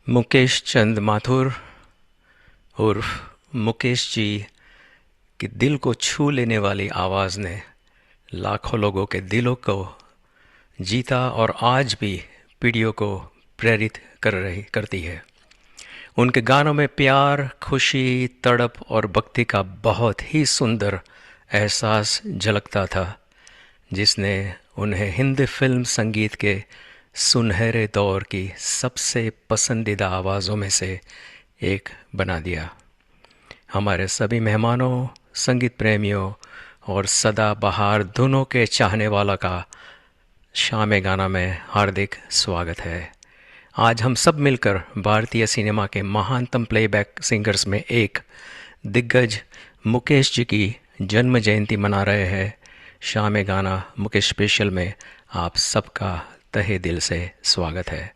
मुकेश चंद माथुर उर्फ मुकेश जी की दिल को छू लेने वाली आवाज़ ने लाखों लोगों के दिलों को जीता और आज भी पीढ़ियों को प्रेरित करती है। उनके गानों में प्यार, खुशी, तड़प और भक्ति का बहुत ही सुंदर एहसास झलकता था, जिसने उन्हें हिंदी फिल्म संगीत के सुनहरे दौर की सबसे पसंदीदा आवाज़ों में से एक बना दिया। हमारे सभी मेहमानों, संगीत प्रेमियों और सदाबहार धुनों के चाहने वालों का शाम गाना में हार्दिक स्वागत है। आज हम सब मिलकर भारतीय सिनेमा के महानतम प्लेबैक सिंगर्स में एक दिग्गज मुकेश जी की जन्म जयंती मना रहे हैं। शाम गाना मुकेश स्पेशल में आप सबका तहे दिल से स्वागत है।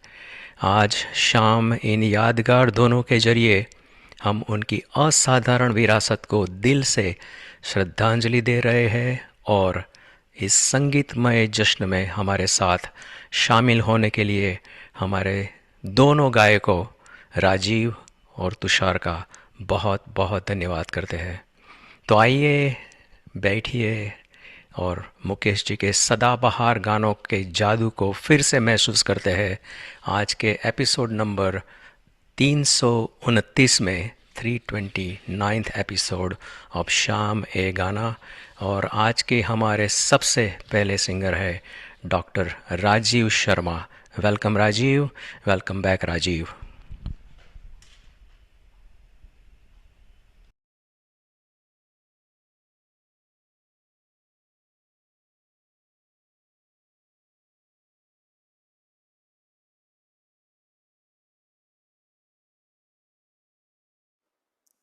आज शाम इन यादगार धुनों के जरिए हम उनकी असाधारण विरासत को दिल से श्रद्धांजलि दे रहे हैं और इस संगीतमय जश्न में हमारे साथ शामिल होने के लिए हमारे दोनों गायकों राजीव और तुषार का बहुत बहुत धन्यवाद करते हैं। तो आइए बैठिए और मुकेश जी के सदाबहार गानों के जादू को फिर से महसूस करते हैं। आज के एपिसोड नंबर 329 में 329th एपिसोड ऑफ शाम ए गाना। और आज के हमारे सबसे पहले सिंगर है doctor Rajiv Sharma. Welcome Rajiv, welcome back Rajiv.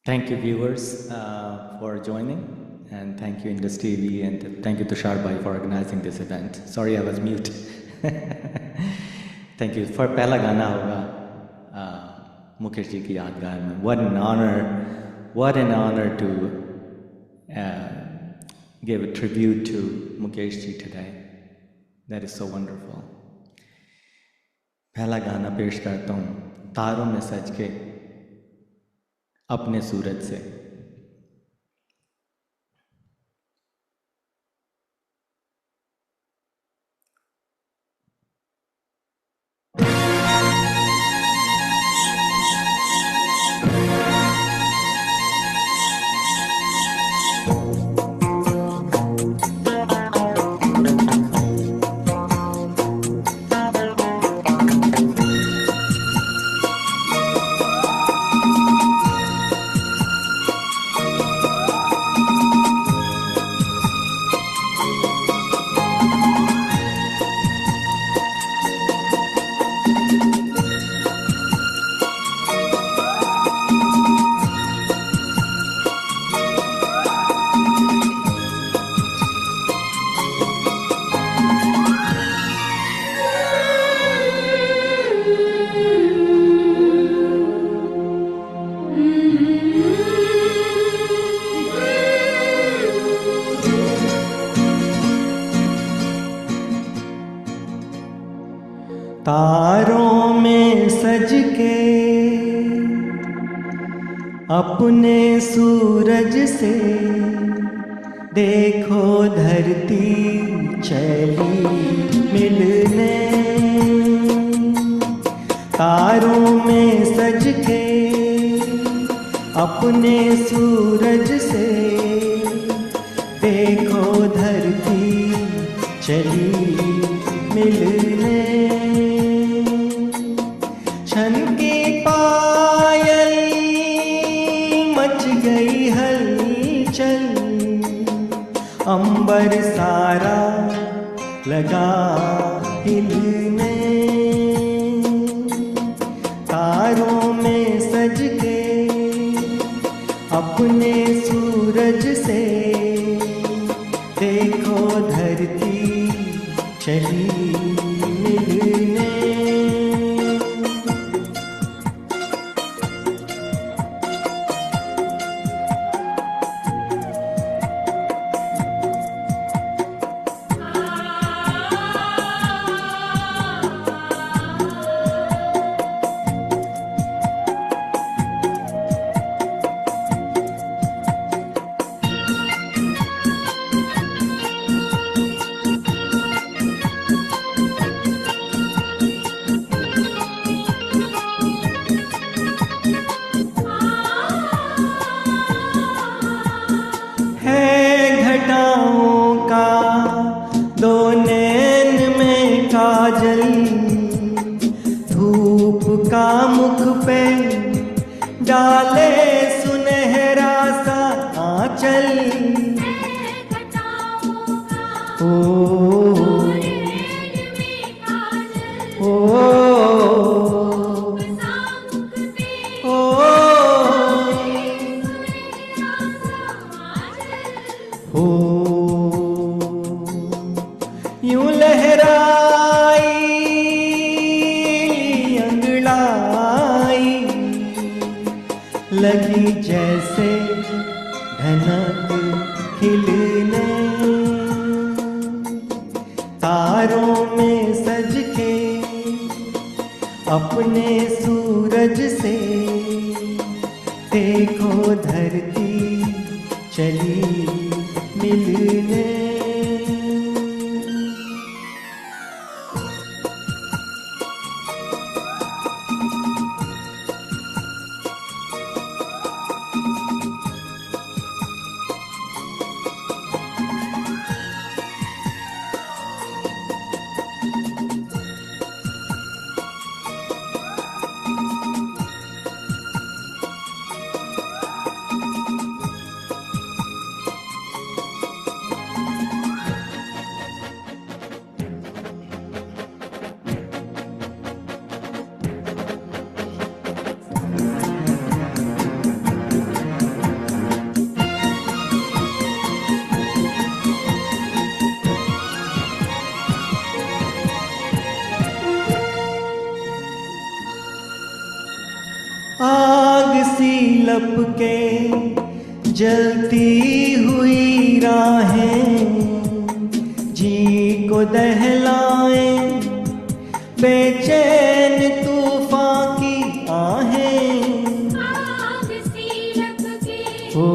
Thank you, viewers, for joining, and thank you, Indus TV, and thank you, Tushar Bhai, for organizing this event. Sorry, I was mute. Thank you. For पहला गाना होगा मुकेश जी की यादगार में. What an honor to give a tribute to Mukesh ji today. That is so wonderful. पहला गाना पेश करता हूँ तारों में सज के अपने सूरज से। तारों में सज के अपने सूरज से देखो धरती चली मिलने। तारों में सज के अपने सूरज से देखो धरती चली मिलने। छन की पायल मच गई हलचल, अंबर सारा लगा हिलने। तारों में सज के अपने सूरज से देखो धरती उसका मुख पे डाले सुनहरा सा आंचल। ओ यूं लहराई अंगड़ाई, लगी जैसे धनक खिलने। तारों में सज के अपने सूरज से देखो धरती चली मिलने। आग सी लपके जलती हुई राहें, जी को दहलाए बेचैन तूफान की आहें। आग सी लपके ओ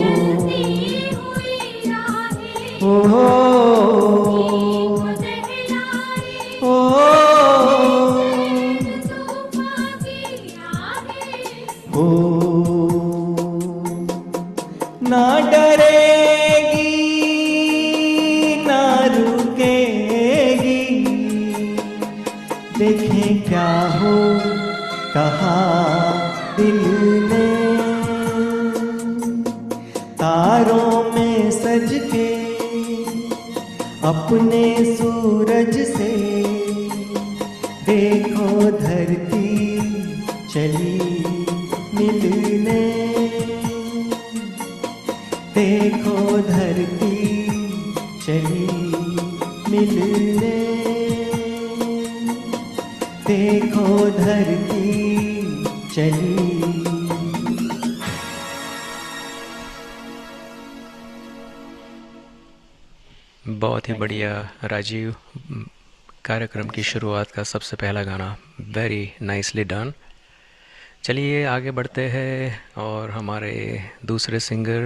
जलती हुई राहें, ओ ना डरेगी ना रुकेगी, देखें क्या हो कहा दिल ने। तारों में सज के अपने सूरज से देखो धरती चली मिलने। देखो धरती चली मिलने। देखो धरती चली। बहुत ही बढ़िया राजीव। कार्यक्रम की शुरुआत का सबसे पहला गाना वेरी नाइसली डन। चलिए आगे बढ़ते हैं और हमारे दूसरे singer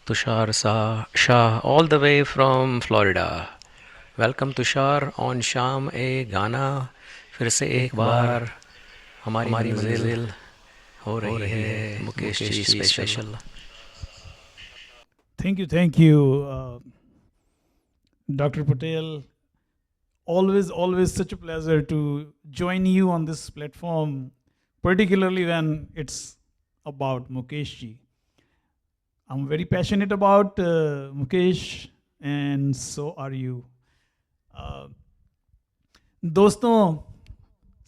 Tushar Shah all the way from Florida. Welcome Tushar on शाम ए गाना। फिर से एक बार हमारी मंजिल हो रही है Mukesh ji special. Thank you, Dr. Patel. Always such a pleasure to join you on this platform, particularly when it's about Mukesh ji. I'm very passionate about Mukesh, and so are you. दोस्तों,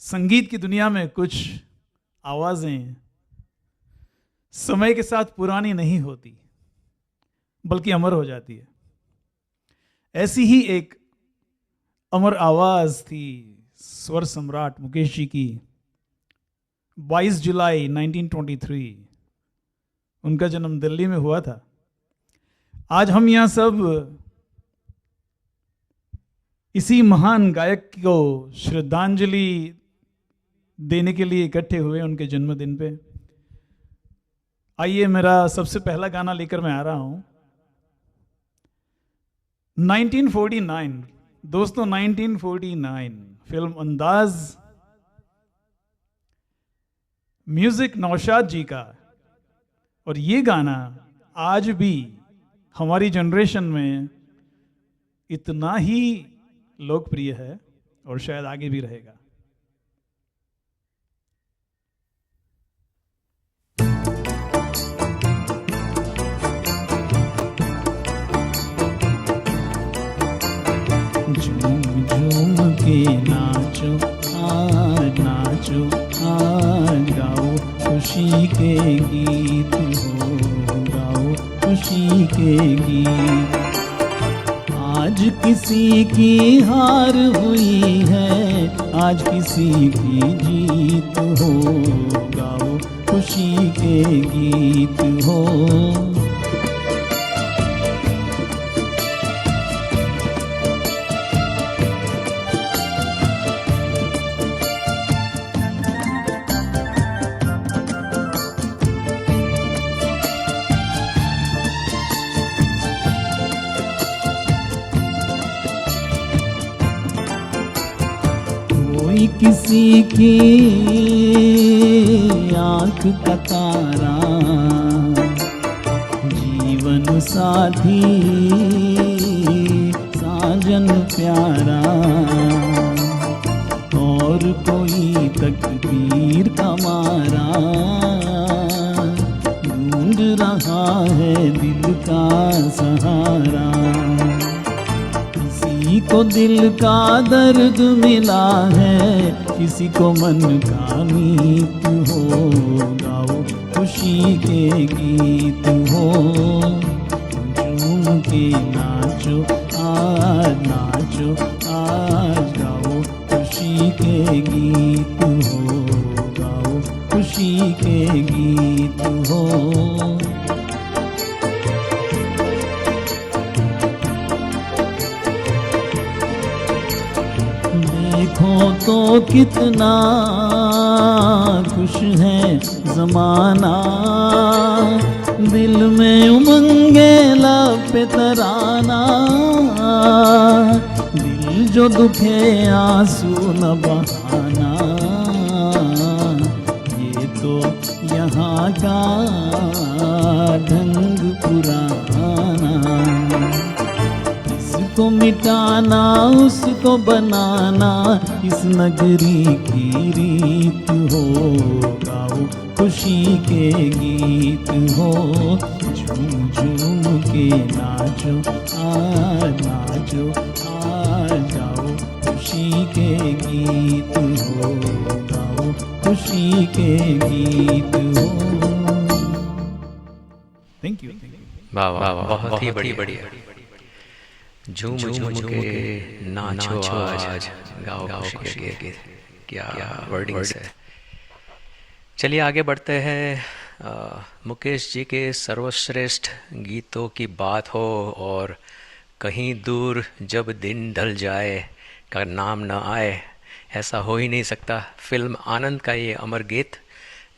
संगीत की दुनिया में कुछ आवाज़ें समय के साथ पुरानी नहीं होती बल्कि अमर हो जाती है। ऐसी ही एक अमर आवाज़ थी स्वर सम्राट मुकेश जी की। 22 जुलाई 1923 उनका जन्म दिल्ली में हुआ था। आज हम यहाँ सब इसी महान गायक को श्रद्धांजलि देने के लिए इकट्ठे हुए उनके जन्मदिन पे। आइए मेरा सबसे पहला गाना लेकर मैं आ रहा हूँ 1949। दोस्तों 1949 फिल्म अंदाज, म्यूजिक नौशाद जी का। और ये गाना आज भी हमारी जनरेशन में इतना ही लोकप्रिय है और शायद आगे भी रहेगा। नाचो आज, नाचो आज, गाओ खुशी के गीत हो, गाओ खुशी के गीत। आज किसी की हार हुई है, आज किसी की जीत हो, गाओ खुशी के गीत हो। कोई किसी की आंख का तारा, जीवन साथी साजन प्यारा, और कोई तकदीर का मारा ढूंढ रहा है दिल का सहारा। किसी को दिल का दर्द मिला है, किसी को मन का मीत हो, गाओ खुशी के गीत हो। झूम के नाचो आज, नाचो आज, गाओ खुशी के गीत हो, गाओ खुशी के गीत हो। देखो तो कितना खुश है जमाना, दिल में उमंगे लब पे तराना, दिल जो दुखे आंसू न बहाना, ये तो यहाँ का ढंग पुराना। इसको मिटाना उसको बनाना, इस नगरी की रीत हो, गाओ खुशी के गीत हो। झूम झूम के नाचो आज, नाचो आज, गाओ खुशी के गीत हो, गाओ खुशी के गीत हो। Thank you. वाह वाह वाह, बहुत ही बढ़िया। झूम झूम के नाचो आज, गाओ खुशी के गीत। क्या वर्डिंग्स है। चलिए आगे बढ़ते हैं। मुकेश जी के सर्वश्रेष्ठ गीतों की बात हो और कहीं दूर जब दिन ढल जाए का नाम न आए, ऐसा हो ही नहीं सकता। फिल्म आनंद का ये अमर गीत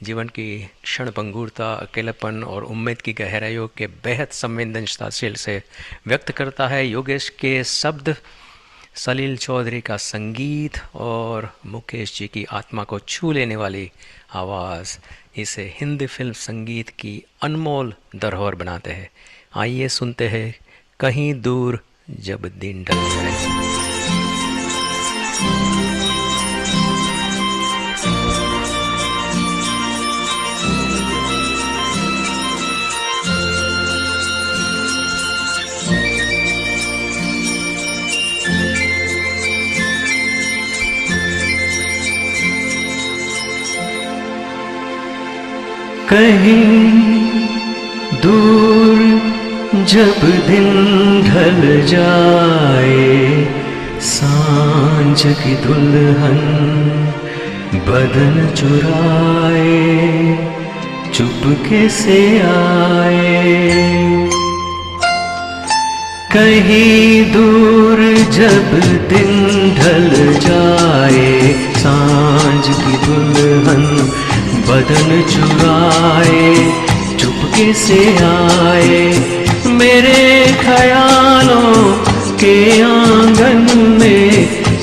जीवन की क्षणभंगुरता, अकेलेपन और उम्मीद की गहराइयों के बेहद संवेदनशील से व्यक्त करता है। योगेश के शब्द, सलील चौधरी का संगीत और मुकेश जी की आत्मा को छू लेने वाली आवाज़ इसे हिंदी फिल्म संगीत की अनमोल धरोहर बनाते हैं। आइए सुनते हैं कहीं दूर जब दिन ढल जाए। कहीं दूर जब दिन ढल जाए, सांझ की दुल्हन बदन चुराए चुपके से आए। कहीं दूर जब दिन ढल जाए, सांझ की दुल्हन बदन चुराए चुपके से आए। मेरे ख्यालों के आंगन में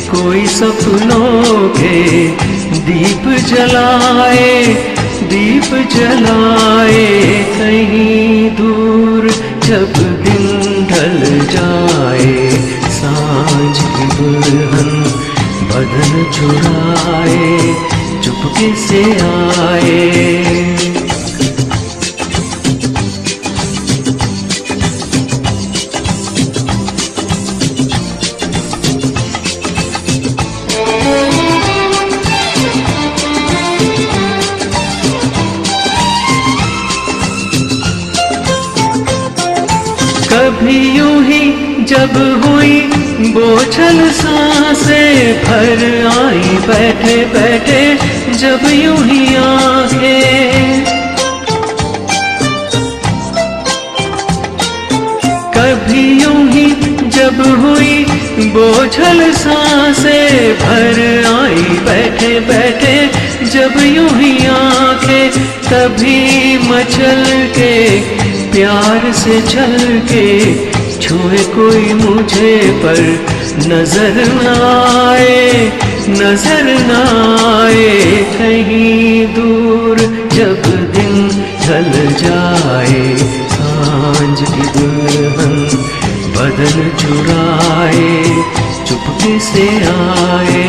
कोई सपनों के दीप जलाए, दीप जलाए। कहीं दूर जब दिन ढल जाए, सांझ की दुल्हन बदन चुराए चुपके से आए। बोझल सांसें भर आई बैठे बैठे जब यूं ही आंखें। कभी यूं ही जब हुई बोझल सांसें भर आई बैठे बैठे जब यूं ही आंखें, तभी मचल के प्यार से चल के छुए कोई मुझे पर नजर न आए, नजर न आए। कहीं दूर जब दिन ढल जाए, सांझ की दुल्हन बदन चुराए चुपके से आए।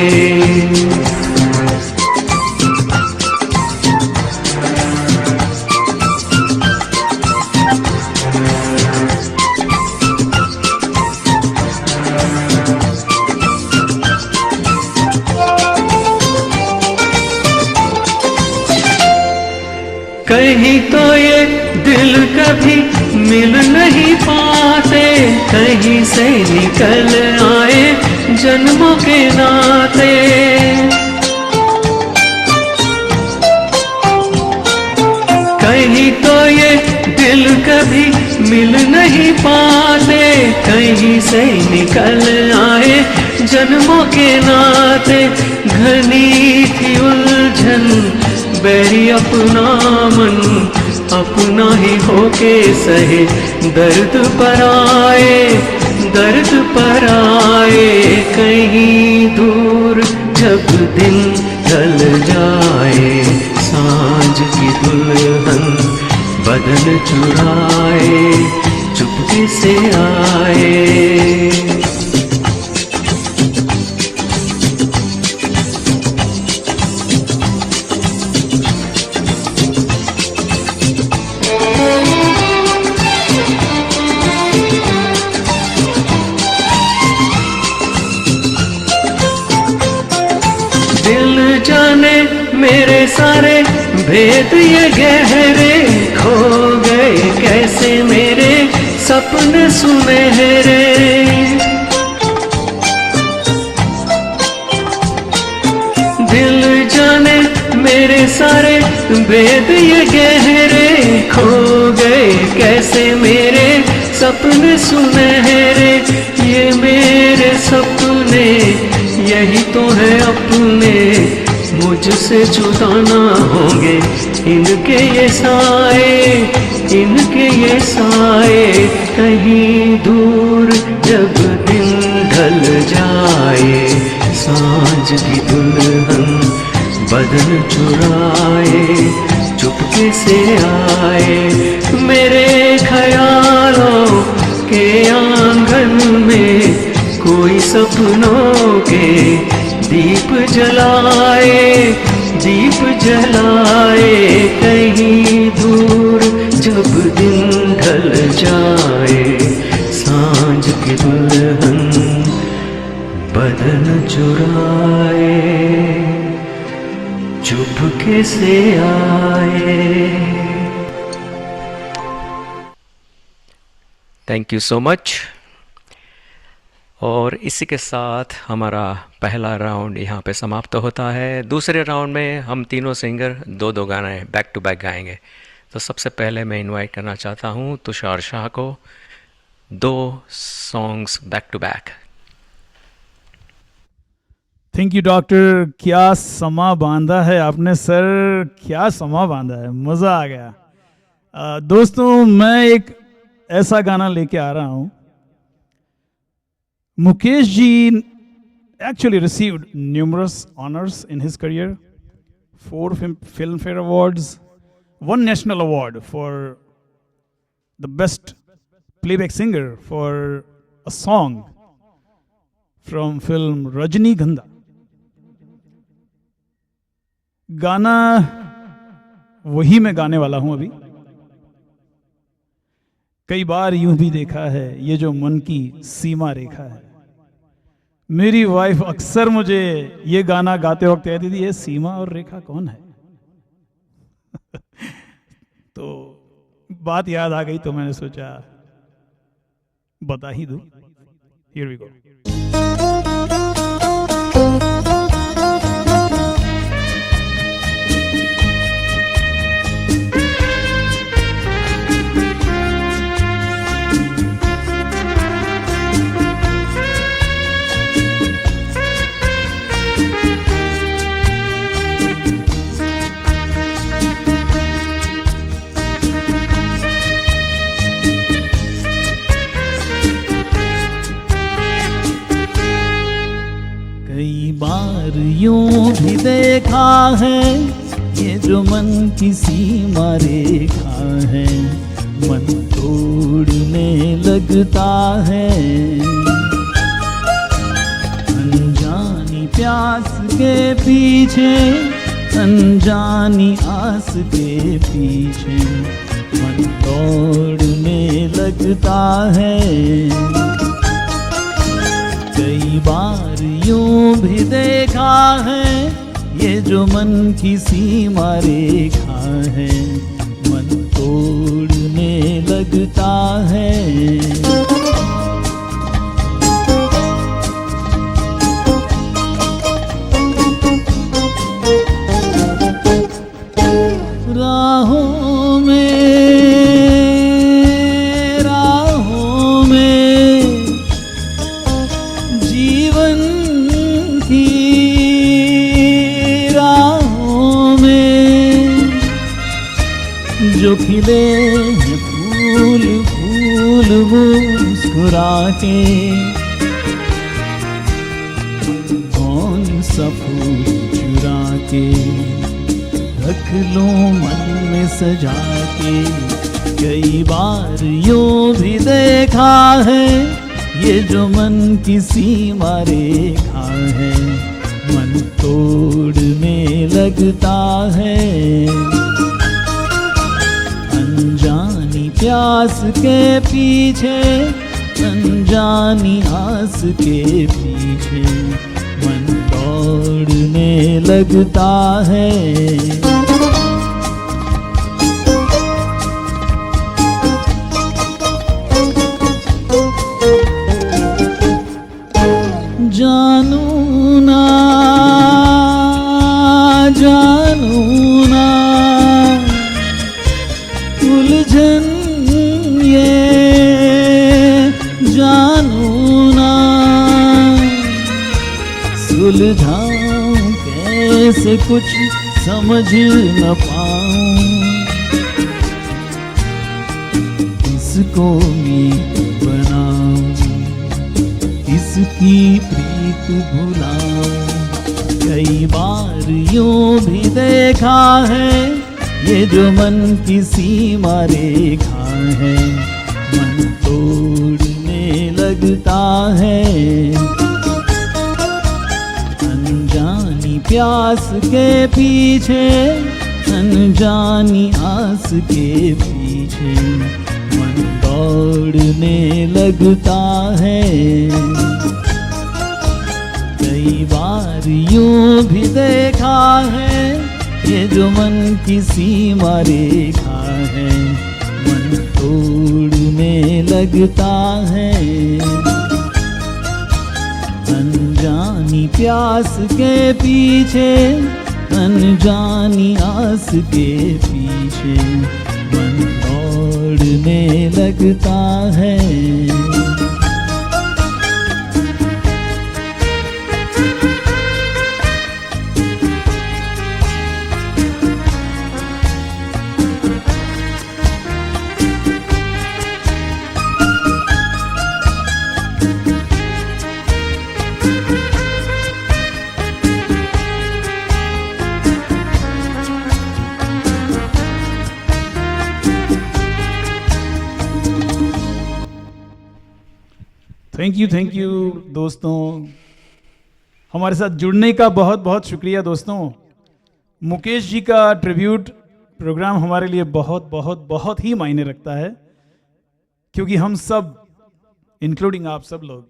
कहीं तो ये दिल कभी मिल नहीं पाते, कहीं से निकल आए जन्मों के नाते। कहीं तो ये दिल कभी मिल नहीं पाते, कहीं से निकल आए जन्मों के नाते। घनी थी उलझन बैरी अपना मन, अपना ही होके सहे दर्द पर आए, दर्द पर आए। कहीं दूर जब दिन ढल जाए, सांझ की दुल्हन बदन चुराए चुपके से आए। दिल जाने मेरे सारे भेद ये गहरे, खो गए कैसे मेरे सपने सुनहरे। दिल जाने मेरे सारे भेद ये गहरे, खो गए कैसे मेरे सपने सुनहरे। ये मेरे सपने यही तो है अपने, मुझसे जुदा ना होंगे इनके ये साए, इनके ये साए। कहीं दूर जब दिन ढल जाए, सांझ की दुल्हन बदन चुराए चुपके से आए। मेरे ख्यालों के आंगन में कोई सपनों के दीप जलाए, दीप जलाए। कहीं दूर जब दिन ढल जाए, सांझ की दुल्हन बदन चुराए चुपके से आए। Thank you so much. और इसी के साथ हमारा पहला राउंड यहाँ पे समाप्त होता है। दूसरे राउंड में हम तीनों सिंगर दो दो गाने बैक टू बैक गाएंगे। तो सबसे पहले मैं इनवाइट करना चाहता हूँ तुषार शाह को, दो songs back to back. Thank you doctor, क्या समा बांधा है आपने सर, क्या समा बांधा है, मज़ा आ गया। दोस्तों मैं एक ऐसा गाना लेके आ रहा हूँ। Mukesh ji actually received numerous honors in his career, 4 Filmfare Awards, 1 National Award for the best playback singer for a song from film Rajनीगंधा। गाना वही मैं गाने वाला हूं अभी। कई बार यूं भी देखा है ये जो मन की सीमा रेखा है। मेरी वाइफ अक्सर मुझे ये गाना गाते वक्त कहती थी, ये सीमा और रेखा कौन है? तो बात याद आ गई तो मैंने सोचा बता ही दूं। Here we go. यूं भी देखा है, ये जो मन की सीमा रेखा है, मन तोड़ने लगता है। अनजानी प्यास के पीछे, अनजानी आस के पीछे, मन दौड़ने लगता है। कई बार यूं भी देखा है, ये जो मन की सीमा रेखा है, मन तोड़ने लगता है। राहों में जीवन की राहों में जो खिले हैं फूल फूल वो मुस्कुरा के, कौन सा फूल चुरा के रख लूं मन में सजा के। कई बार यूं भी देखा है, ये जो मन की सीमा रेखा है, मन तोड़ने लगता है। अनजानी प्यास के पीछे, अनजानी आस के पीछे, मन दौड़ने लगता है। जानू ना उलझन ये, जानू ना सुलझाऊं कैसे कुछ समझ न पाऊं। इसको मीत बनाऊं, इसकी प्रीत भुलाऊं। कई बार यूं भी देखा है, ये जो मन की सीमा रेखा है, मन तोड़ने लगता है। अनजानी प्यास के पीछे, अनजानी आस के पीछे, मन दौड़ने लगता है। कई बार यूं भी देखा है, ये जो मन की सीमा रेखा है, मन तोड़ने लगता है। अनजानी प्यास के पीछे, अनजानी आस के पीछे, मन दौड़ने लगता है। थैंक यू दोस्तों, हमारे साथ जुड़ने का बहुत बहुत शुक्रिया दोस्तों। मुकेश जी का ट्रिब्यूट प्रोग्राम हमारे लिए बहुत बहुत बहुत ही मायने रखता है, क्योंकि हम सब इंक्लूडिंग आप सब लोग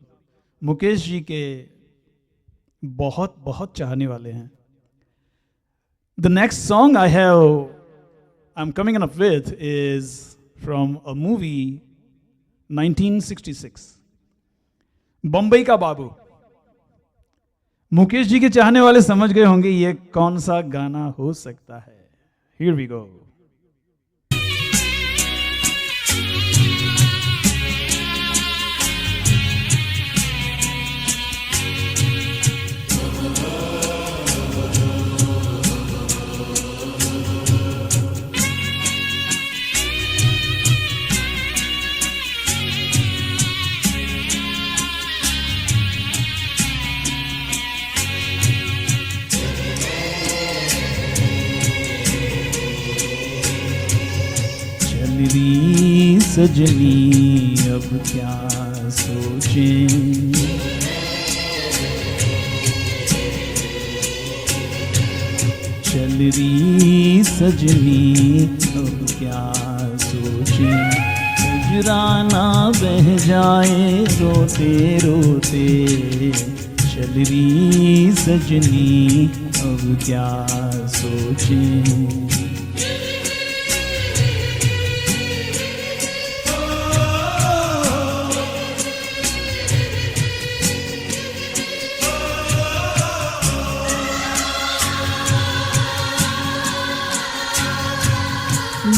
मुकेश जी के बहुत बहुत चाहने वाले हैं। The next song I am coming up with is from a movie 1966, Bombay का बाबू। मुकेश जी के चाहने वाले समझ गए होंगे ये कौन सा गाना हो सकता है। Here we go. रही सजनी अब क्या सोचें। चल रही सजनी अब क्या सोचें। नजराना बह जाए रोते रोते। चल रही सजनी अब क्या सोचें।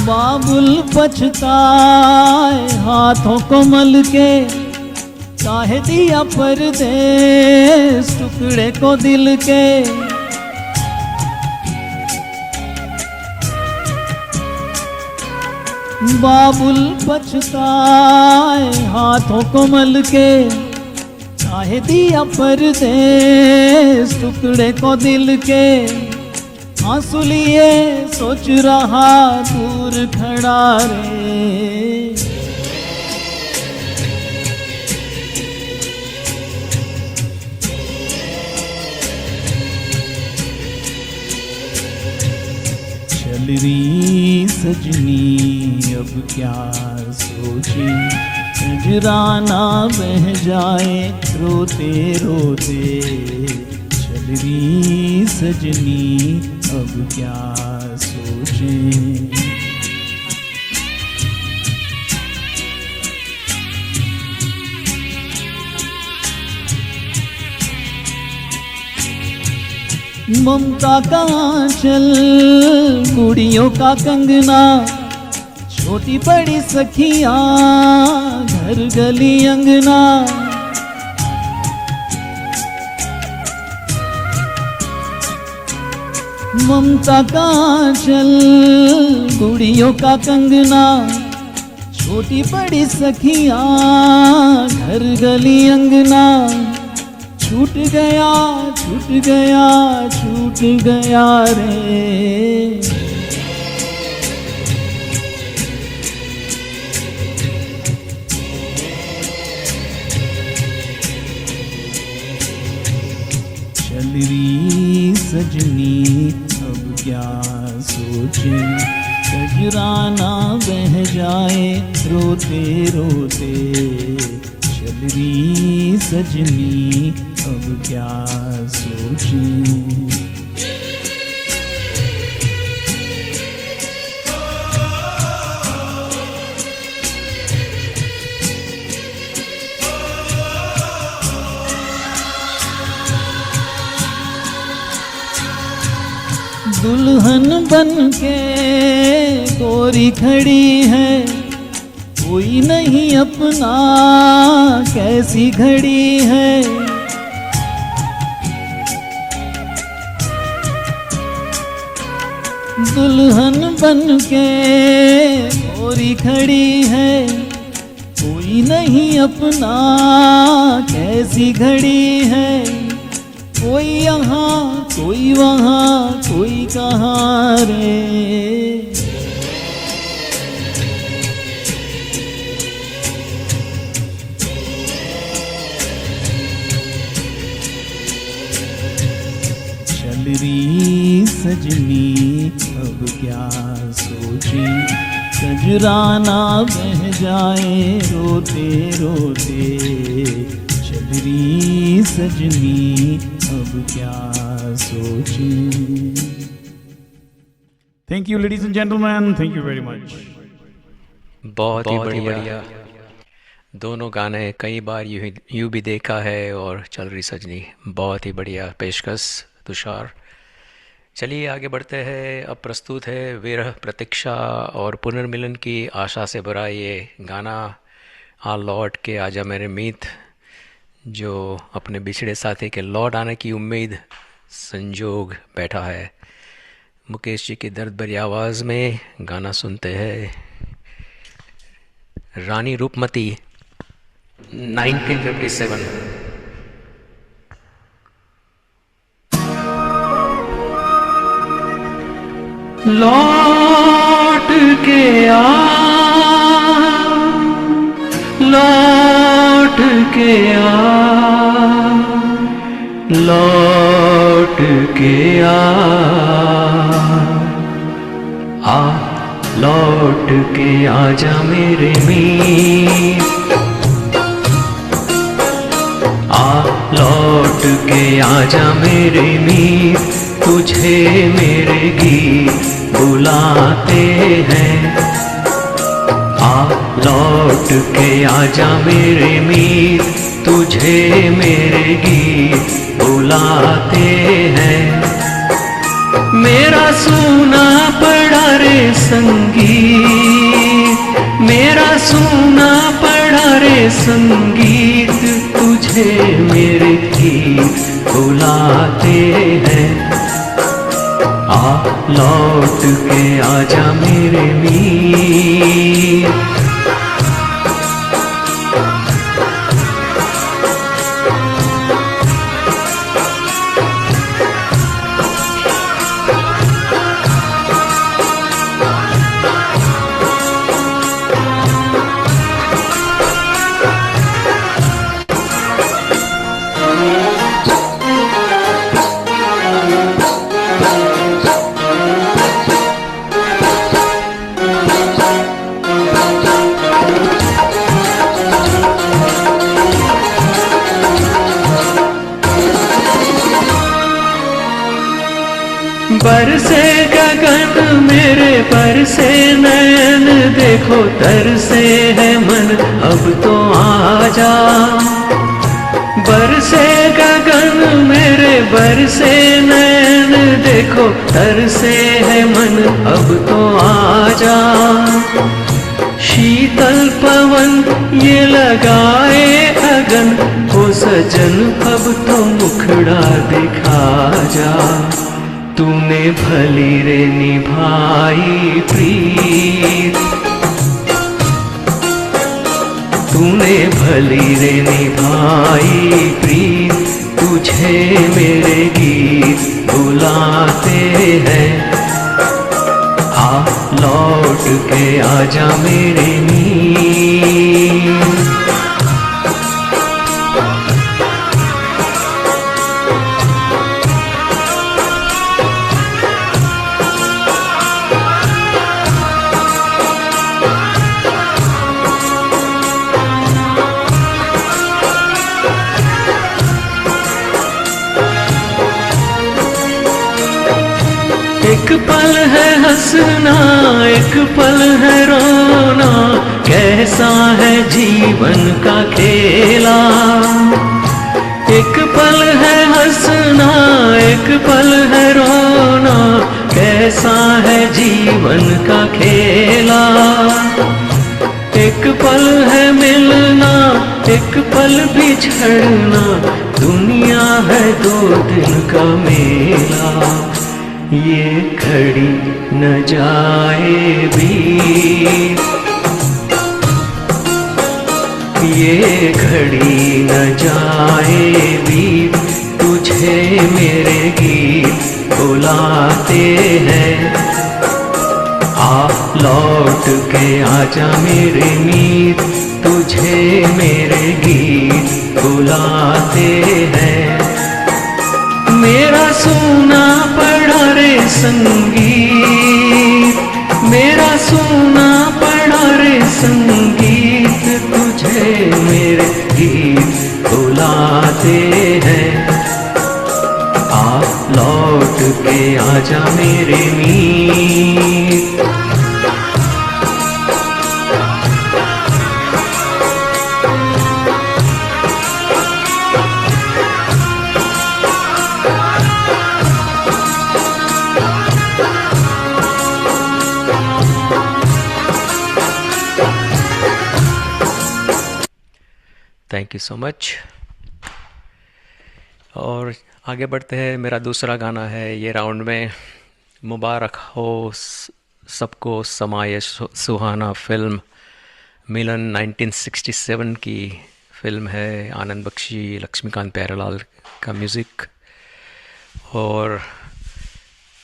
बाबुल पछताए हाथों को मल के। काहे दिया परदेस टुकड़े को दिल के। बाबुल पछताए हाथों को मल के। काहे दिया परदेस टुकड़े को दिल के। आंसू लिए सोच रहा दूर खड़ा रे। चल रही सजनी अब क्या सोचे। नजराना बह जाए रोते रोते। चल रही सजनी अब क्या सोचें। ममता का आंचल गुड़ियों का कंगना। छोटी बड़ी सखियां घर गली अंगना। ममता का आंचल गुड़ियों का कंगना। छोटी बड़ी सखियां घर गली अंगना। छूट गया छूट गया छूट गया रे। चल रही सजनी अब क्या सोचे। कजराना बह जाए रोते रोते। चल रही सजनी अब क्या सोचे। दुल्हन बन के गोरी खड़ी है। कोई नहीं अपना कैसी घड़ी है। दुल्हन बन के गोरी खड़ी है। कोई नहीं अपना कैसी घड़ी है। कोई यहाँ कोई वहाँ कोई कहाँ रे। चल रही सजनी अब क्या सोचे। कजराना बह जाए रोते रोते। चल रही सजनी अब क्या सोचे। Thank you ladies and gentleman, thank you very much. बहुत ही बढ़िया। दोनों गाने कई बार यूं भी देखा है और चल रही सजनी बहुत ही बढ़िया पेशकश तुषार। चलिए आगे बढ़ते हैं। अब प्रस्तुत है विरह प्रतीक्षा और पुनर्मिलन की आशा से भरा ये गाना आ लौट के आजा मेरे मीत, जो अपने बिछड़े साथी के लौट आने की उम्मीद संजोग बैठा है। मुकेश जी की दर्द भरी आवाज़ में गाना सुनते हैं रानी रूपमती 1957। लौट के आ के आ लौट के आजा मेरे मीत, आ लौट के आजा मेरे मीत, तुझे मेरे गीत बुलाते हैं। आ लौट के आजा मेरे मीत, तुझे मेरे गीत बुलाते हैं। मेरा सूना पड़ा रे संगीत, मेरा सूना पड़ा रे संगीत, तुझे मेरे गीत बुलाते हैं। आ लौट के आजा मेरे मीत। बरसे गगन मेरे बरसे नैन, देखो तरसे है मन अब तो आजा। बरसे गगन मेरे बरसे नैन, देखो तरसे है मन अब तो आजा। शीतल पवन ये लगाए अगन, हो सजन अब तो मुखड़ा दिखा जा। तूने भली रे निभाई प्रीत, तूने भली रे निभाई प्रीत, तुझे मेरे गीत बुलाते हैं। आ लौट के आजा मेरे मीत। एक पल है हंसना, एक पल है रोना, कैसा है जीवन का खेला। एक पल है हंसना, एक पल है रोना, कैसा है जीवन का खेला। एक पल है मिलना, एक पल बिछड़ना, दुनिया है दो दिन का मेला। ये घड़ी न जाए बीत, ये घड़ी न जाए बीत, तुझे मेरे गीत बुलाते हैं। आ लौट के आजा मेरे मीत, तुझे मेरे गीत बुलाते हैं। मेरा सोना पड़ा रे संगीत, मेरा सोना पड़ा रे संगीत, तुझे मेरे गीत बुलाते हैं। आ लौट के आजा मेरे मीत। Thank you so much. और आगे बढ़ते हैं। मेरा दूसरा गाना है ये राउंड में, मुबारक हो सबको समाये सुहाना फिल्म मिलन 1967 की फिल्म है। आनंद बख्शी, लक्ष्मीकांत प्यारेलाल का म्यूज़िक, और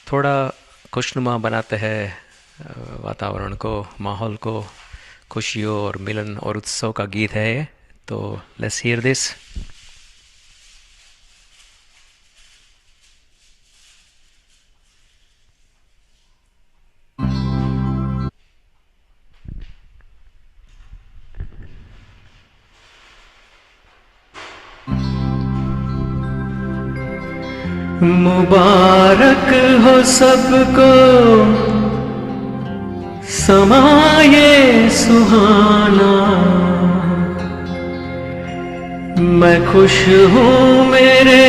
थोड़ा खुशनुमा बनाते हैं वातावरण को, माहौल को, खुशियों और मिलन और उत्सव का गीत है। तो लेट्स हियर दिस। मुबारक हो सबको समाये सुहाना। मैं खुश हूँ मेरे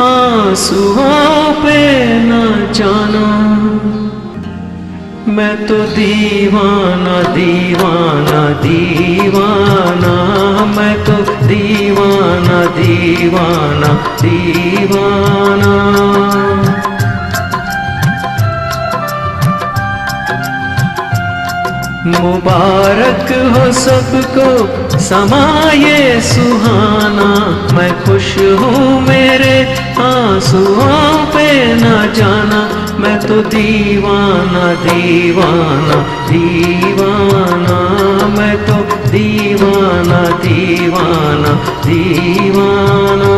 आंसुओं पे न जाना। मैं तो दीवाना दीवाना दीवाना, मैं तो दीवाना दीवाना दीवाना। मुबारक हो सबको समाये सुहाना। मैं खुश हूँ मेरे आंसुओं पे न जाना। मैं तो दीवाना दीवाना दीवाना, मैं तो दीवाना दीवाना दीवाना।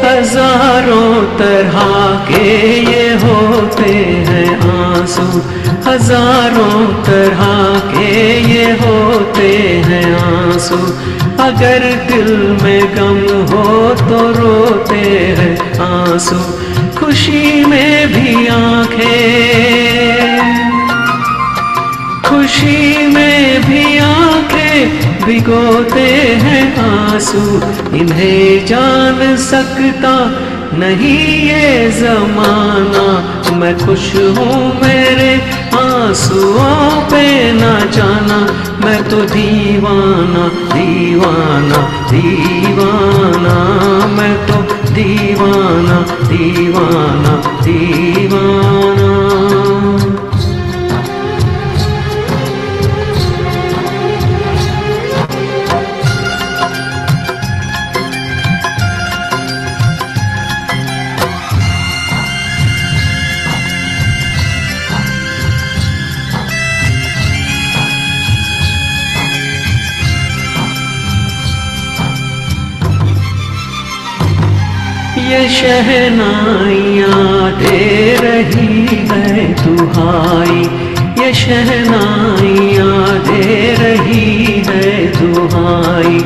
हजारों तरह के ये होते हैं आंसू। हजारों तरह के ये होते हैं आंसू। अगर दिल में गम हो तो रोते हैं आंसू। खुशी में भी आंखें, खुशी में भी आंखें भिगोते हैं आंसू। इन्हें जान सकता नहीं ये जमाना। मैं खुश हूँ मेरे आंसुओं पे न जाना। मैं तो दीवाना दीवाना दीवाना, मैं तो दीवाना दीवाना दीवाना। ये शहनाइयाँ दे रही है दुहाई। ये शहनाइयाँ दे रही है दुहाई।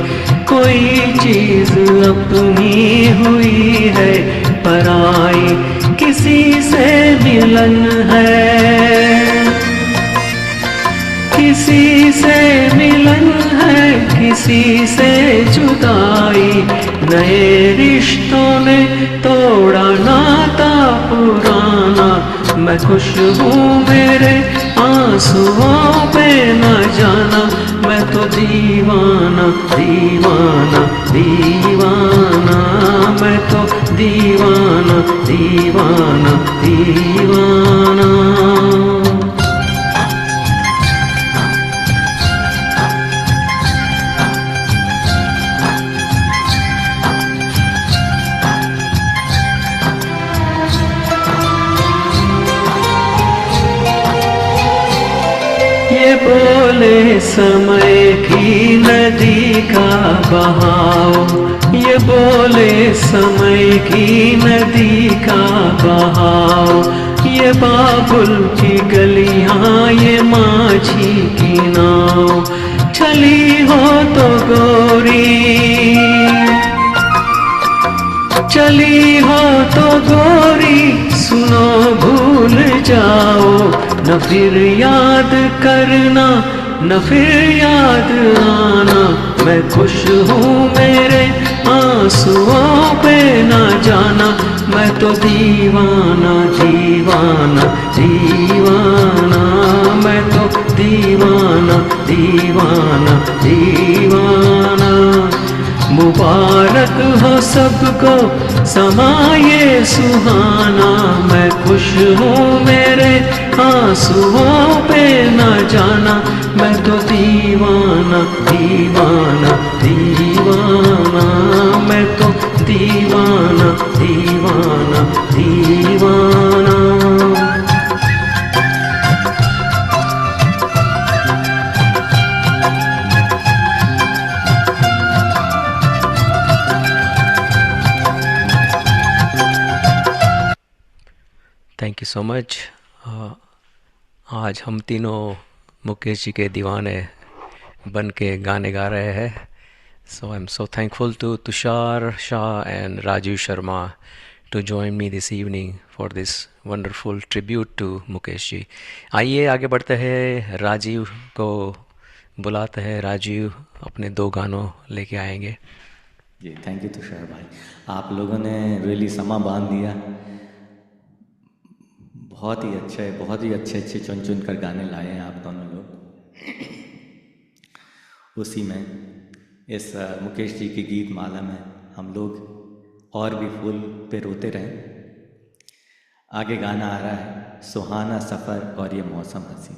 कोई चीज अपनी हुई है पराई। किसी से मिलन है, किसी से मिलन है, किसी से जुदाई। नए रिश्तों ने तोड़ा नाता पुराना। मैं खुश हूँ मेरे आंसुओं पे न जाना। मैं तो दीवाना दीवाना दीवाना, मैं तो दीवाना दीवाना दीवाना। ये बोले समय की नदी का बहाव। ये बोले समय की नदी का बहाव। ये बाबुल की गलियां, ये माझी की नाव। चली हो तो गोरी, चली हो तो गोरी, सुनो भूल जाओ। न फिर याद करना, न फिर याद आना। मैं खुश हूँ मेरे आंसुओं पे न जाना। मैं तो दीवाना दीवाना दीवाना, मैं तो दीवाना दीवाना दीवाना। मुबारक हो सबको समाये सुहाना। मैं खुश हूँ मेरे आंसुओं पे न जाना। मैं तो दीवाना दीवाना दीवाना, मैं तो दीवाना दीवाना दीवाना। Thank you so much. आज हम तीनों मुकेश जी के दीवाने बन के गाने गा रहे हैं। So I am so thankful to Tushar Shah and Rajiv Sharma to join me this evening for this wonderful tribute to Mukesh ji. आइए आगे बढ़ते हैं, राजीव को बुलाते हैं। राजीव अपने 2 गानों लेके आएंगे। जी थैंक यू तुषार भाई, आप लोगों ने रियली समा बांध दिया। बहुत ही अच्छे चुन चुन कर गाने लाए हैं आप दोनों लोग। उसी में इस मुकेश जी की गीत माला में हम लोग और भी फूल पे रोते रहें। आगे गाना आ रहा है सुहाना सफ़र और ये मौसम हंसी।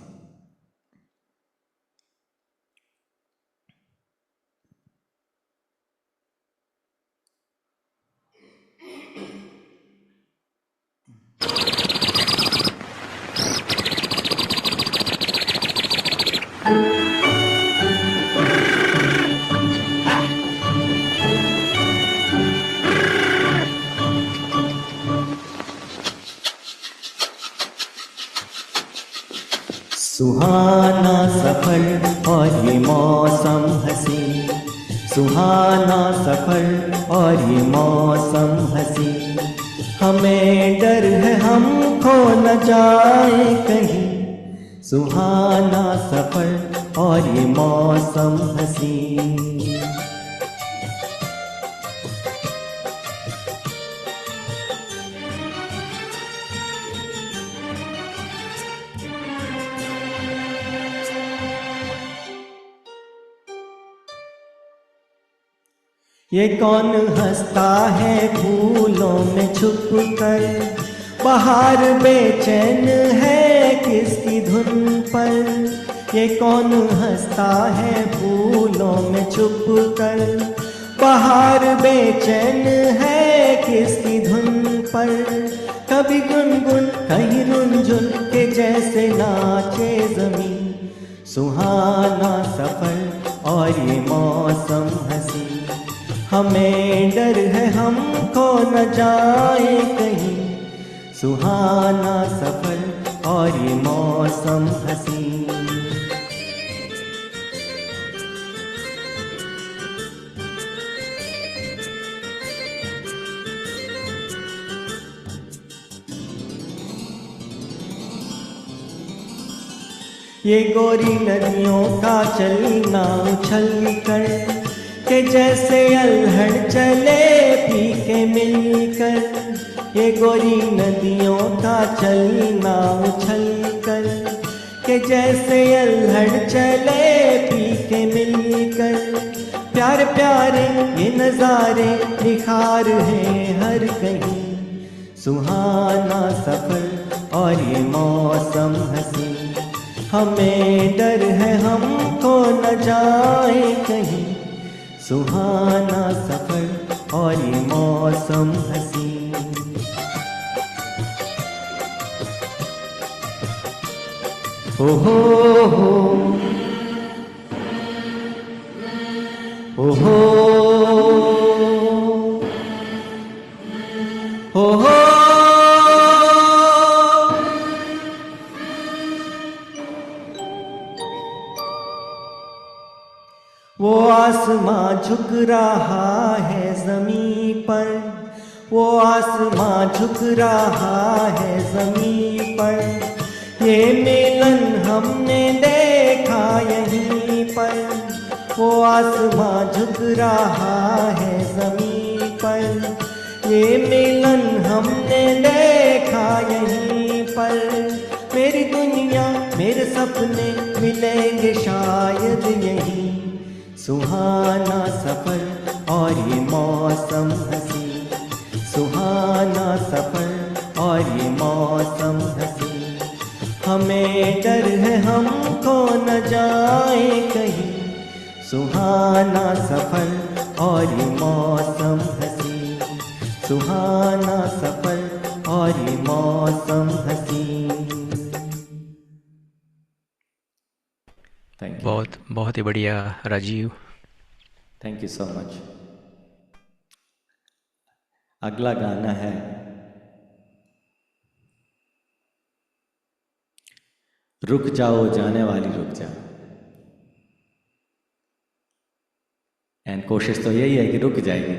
सुहाना सफर और ये मौसम हंसी, सुहाना सफर और ये मौसम हंसी। हमें डर है हम खो न जाए कहीं, सुहाना सफर और ये मौसम हंसी। ये कौन हंसता है फूलों में छुप कर, बाहर बेचैन है किसकी धुन पर। ये कौन हंसता है फूलों में छुप कर, बाहर बेचैन है किसकी धुन पर। कभी गुनगुन कहीं रुंझुन के जैसे नाचे ज़मीं, सुहाना सफ़र और ये मौसम हंसी। हमें डर है हम खो न जाए कहीं, सुहाना सफर और ये मौसम हंसी। ये गोरी नदियों का चलना उछल कर के जैसे अल्हड़ चले पी के मिलकर। ये गोरी नदियों का चलना उछल कर के जैसे अल्हड़ चले पी के मिलकर। प्यारे प्यारे ये नज़ारे निखार हैं हर कहीं, सुहाना सफ़र और ये मौसम हंसी। हमें डर है हम खो न जाए कहीं, सुहाना सफर और ये मौसम हंसी। हो हो हो हो हो हो। वो आसमां झुक रहा है ज़मीं पर, वो आसमां झुक रहा है ज़मीं पर। ये मिलन हमने देखा यहीं पर, वो आसमां झुक रहा है ज़मीं पर। ये मिलन हमने देखा यहीं पर। मेरी दुनिया मेरे सपने मिलेंगे शायद यहीं, सुहाना सफर और ये मौसम हंसी। सुहाना सफर और ये मौसम हंसी। हमें डर है हम खो न जाए कहीं, सुहाना सफर और ये मौसम हंसी। सुहाना सफर और ये मौसम हंसी। बहुत ही बढ़िया Rajiv. Thank you so much. अगला गाना है रुक जाओ जाने वाली रुक जा। एंड कोशिश तो यही है कि रुक जाएगी।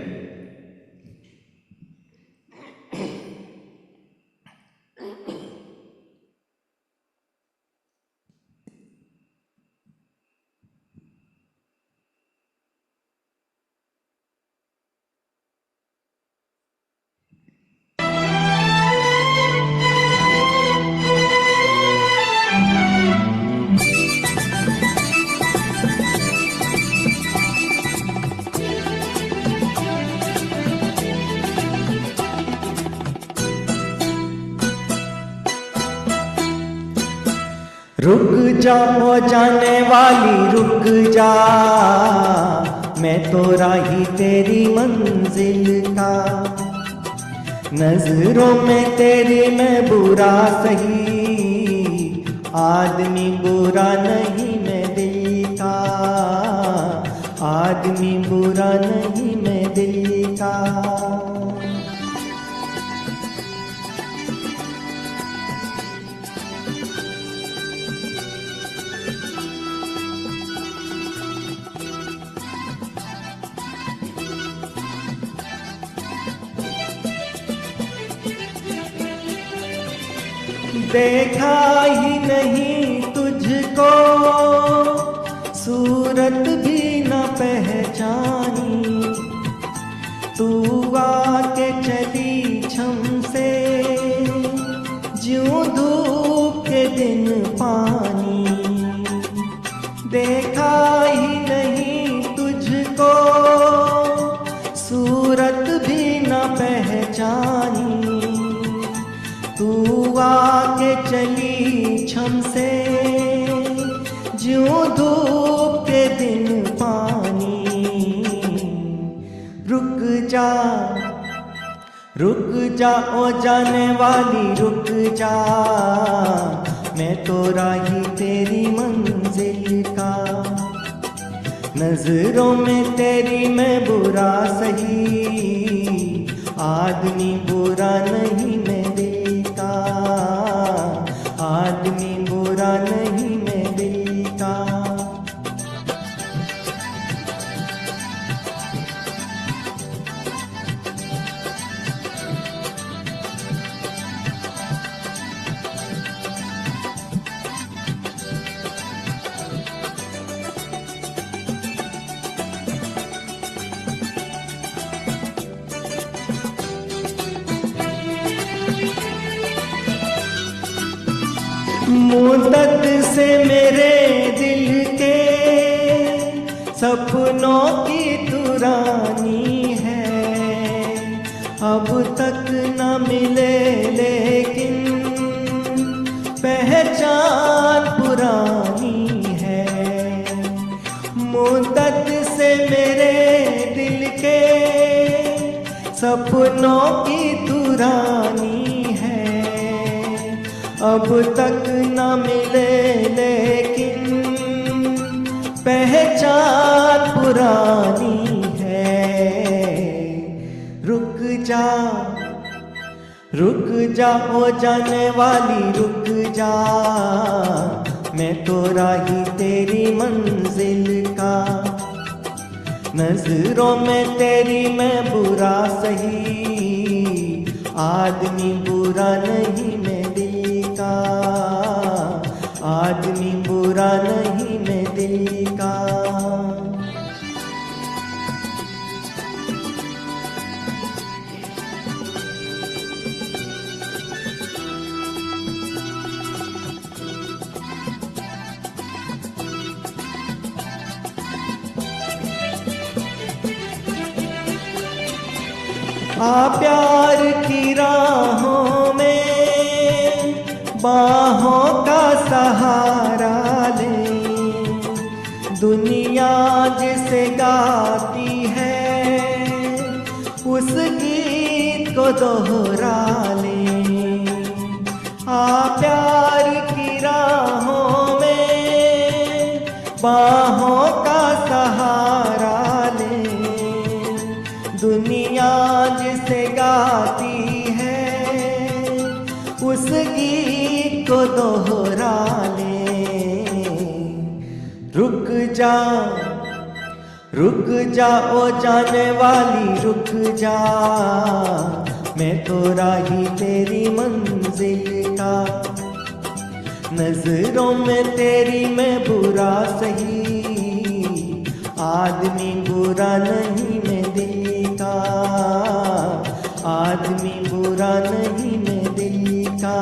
रुक जाओ जाने वाली रुक जा, मैं तो राही तेरी मंजिल का। नजरों में तेरी मैं बुरा सही, आदमी बुरा नहीं मैं दिल का। आदमी बुरा नहीं मैं दिल का। देखा ही नहीं तुझको, सूरत भी न पहचानी। तू आके चली छम से, ज्यों धूप के दिन पानी। देखा ही नहीं तुझको, सूरत भी न पहचानी। तू आके चली छम से, ज्यों धूप के दिन पानी। रुक जा ओ जाने वाली रुक जा, मैं तो राही तेरी मंजिल का। नजरों में तेरी मैं बुरा सही, आदमी बुरा नहीं मैं दिल का। आदमी बुरा नहीं मैं दिल का। मुद्दत से मेरे दिल के सपनों की तुरानी है। अब तक न मिले लेकिन पहचान पुरानी है। मुद्दत से मेरे दिल के सपनों की तुरानी है। अब तक न मिले लेकिन पहचान पुरानी है। रुक जा ओ जाने वाली रुक जा, मैं तो राही तेरी मंजिल का। नजरों में तेरी मैं बुरा सही, आदमी बुरा नहीं मैं दिल का। आदमी बुरा नहीं मैं दिल का। प्यार की राहों में बाहों का सहारा ले। दुनिया जिसे गाती है उस गीत को दोहरा ले। प्यार की राहों में बाहों का सहारा ले। दुनिया जिसे गाती है उस गीत को दोहरा ले। जा, रुक जा ओ जाने वाली रुक जा, मैं तो राही तेरी मंजिल का, नजरों में तेरी मैं बुरा सही, आदमी बुरा नहीं मैं दिल का, आदमी बुरा नहीं मैं दिल का।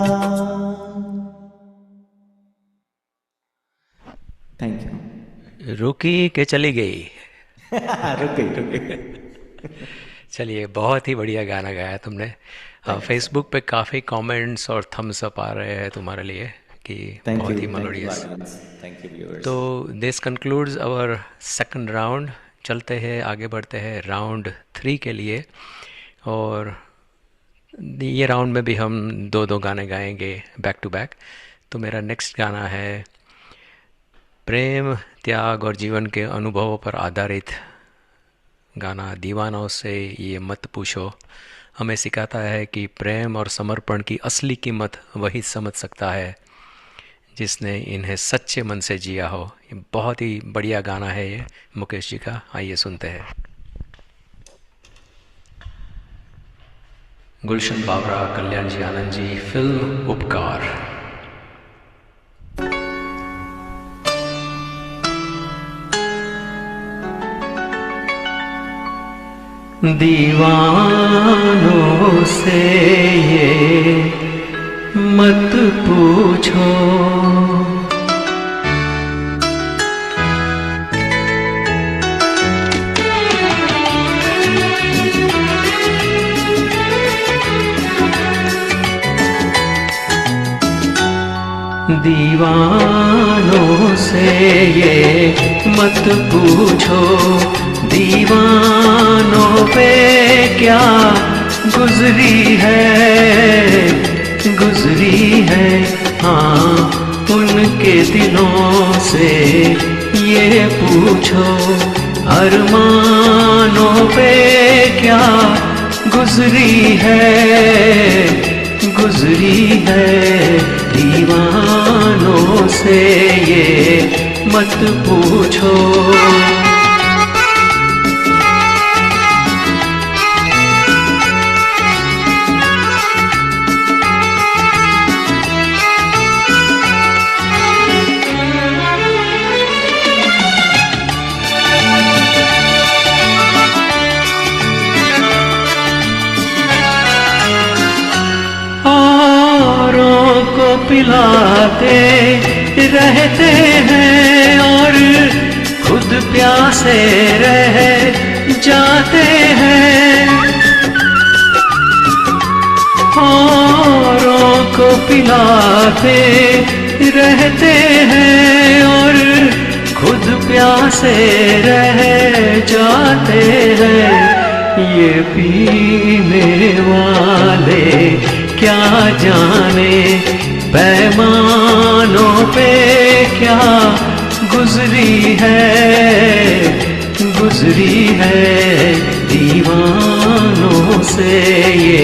Thank you. रुकी के चली गई। रुक गई। चलिए, बहुत ही बढ़िया गाना गाया तुमने। फेसबुक पे काफ़ी कमेंट्स और थम्स अप आ रहे हैं तुम्हारे लिए कि बहुत ही मेलोडियस। Thank you viewers. तो this concludes our second round. चलते हैं, आगे बढ़ते हैं राउंड 3 के लिए। और ये राउंड में भी हम 2-2 गाने गाएंगे बैक टू बैक। तो मेरा नेक्स्ट गाना है प्रेम, त्याग और जीवन के अनुभवों पर आधारित गाना दीवानों से ये मत पूछो। हमें सिखाता है कि प्रेम और समर्पण की असली कीमत वही समझ सकता है जिसने इन्हें सच्चे मन से जिया हो। ये बहुत ही बढ़िया गाना है ये मुकेश जी का। आइए सुनते हैं। गुलशन बाबरा, कल्याण जी आनंद जी, फिल्म उपकार। दीवानों से ये मत पूछो, दीवानों से ये मत पूछो, दीवानों पे क्या गुजरी है, हाँ उनके दिलों से ये पूछो, अरमानों पे क्या गुजरी है, दीवानों से ये मत पूछो। पिलाते रहते हैं और खुद प्यासे रह जाते हैं, औरों को पिलाते रहते हैं और खुद प्यासे रह जाते हैं। ये पीने वाले क्या जाने पैमानों पे क्या गुजरी है, दीवानों से ये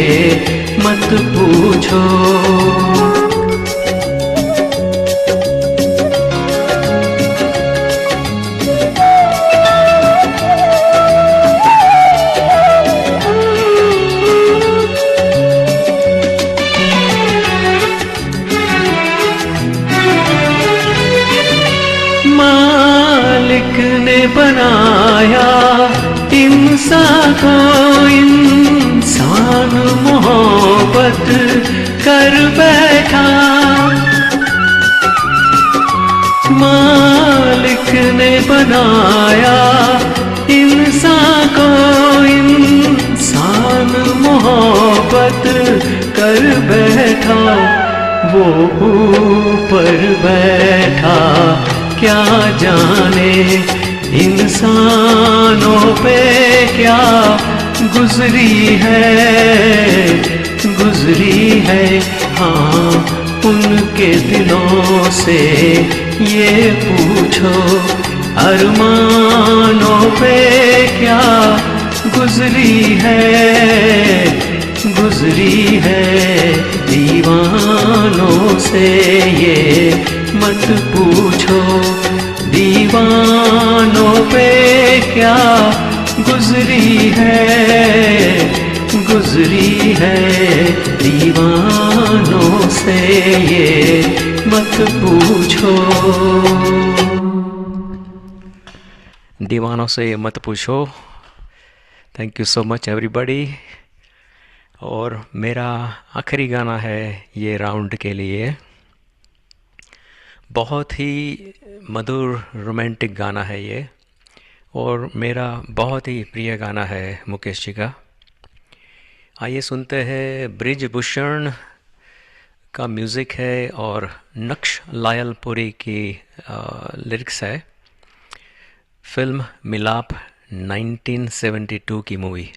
मत पूछो। बनाया इंसान को, इंसान मोहब्बत कर बैठा, मालिक ने बनाया इंसान को, इंसान मोहब्बत कर बैठा, वो ऊपर बैठा क्या जाने इंसानों पे क्या गुजरी है, हाँ उनके दिलों से ये पूछो, अरमानों पे क्या गुजरी है, दीवानों से ये मत पूछो, दीवानों पे क्या गुजरी है दीवानों से ये मत पूछो। दीवानों से मत पूछो। Thank you so much everybody. और मेरा आखिरी गाना है ये राउंड के लिए। बहुत ही मधुर रोमांटिक गाना है ये, और मेरा बहुत ही प्रिय गाना है मुकेश जी का। आइए सुनते हैं। ब्रिज भूषण का म्यूज़िक है और नक्श लायलपुरी की लिरिक्स है। फिल्म मिलाप 1972 की मूवी।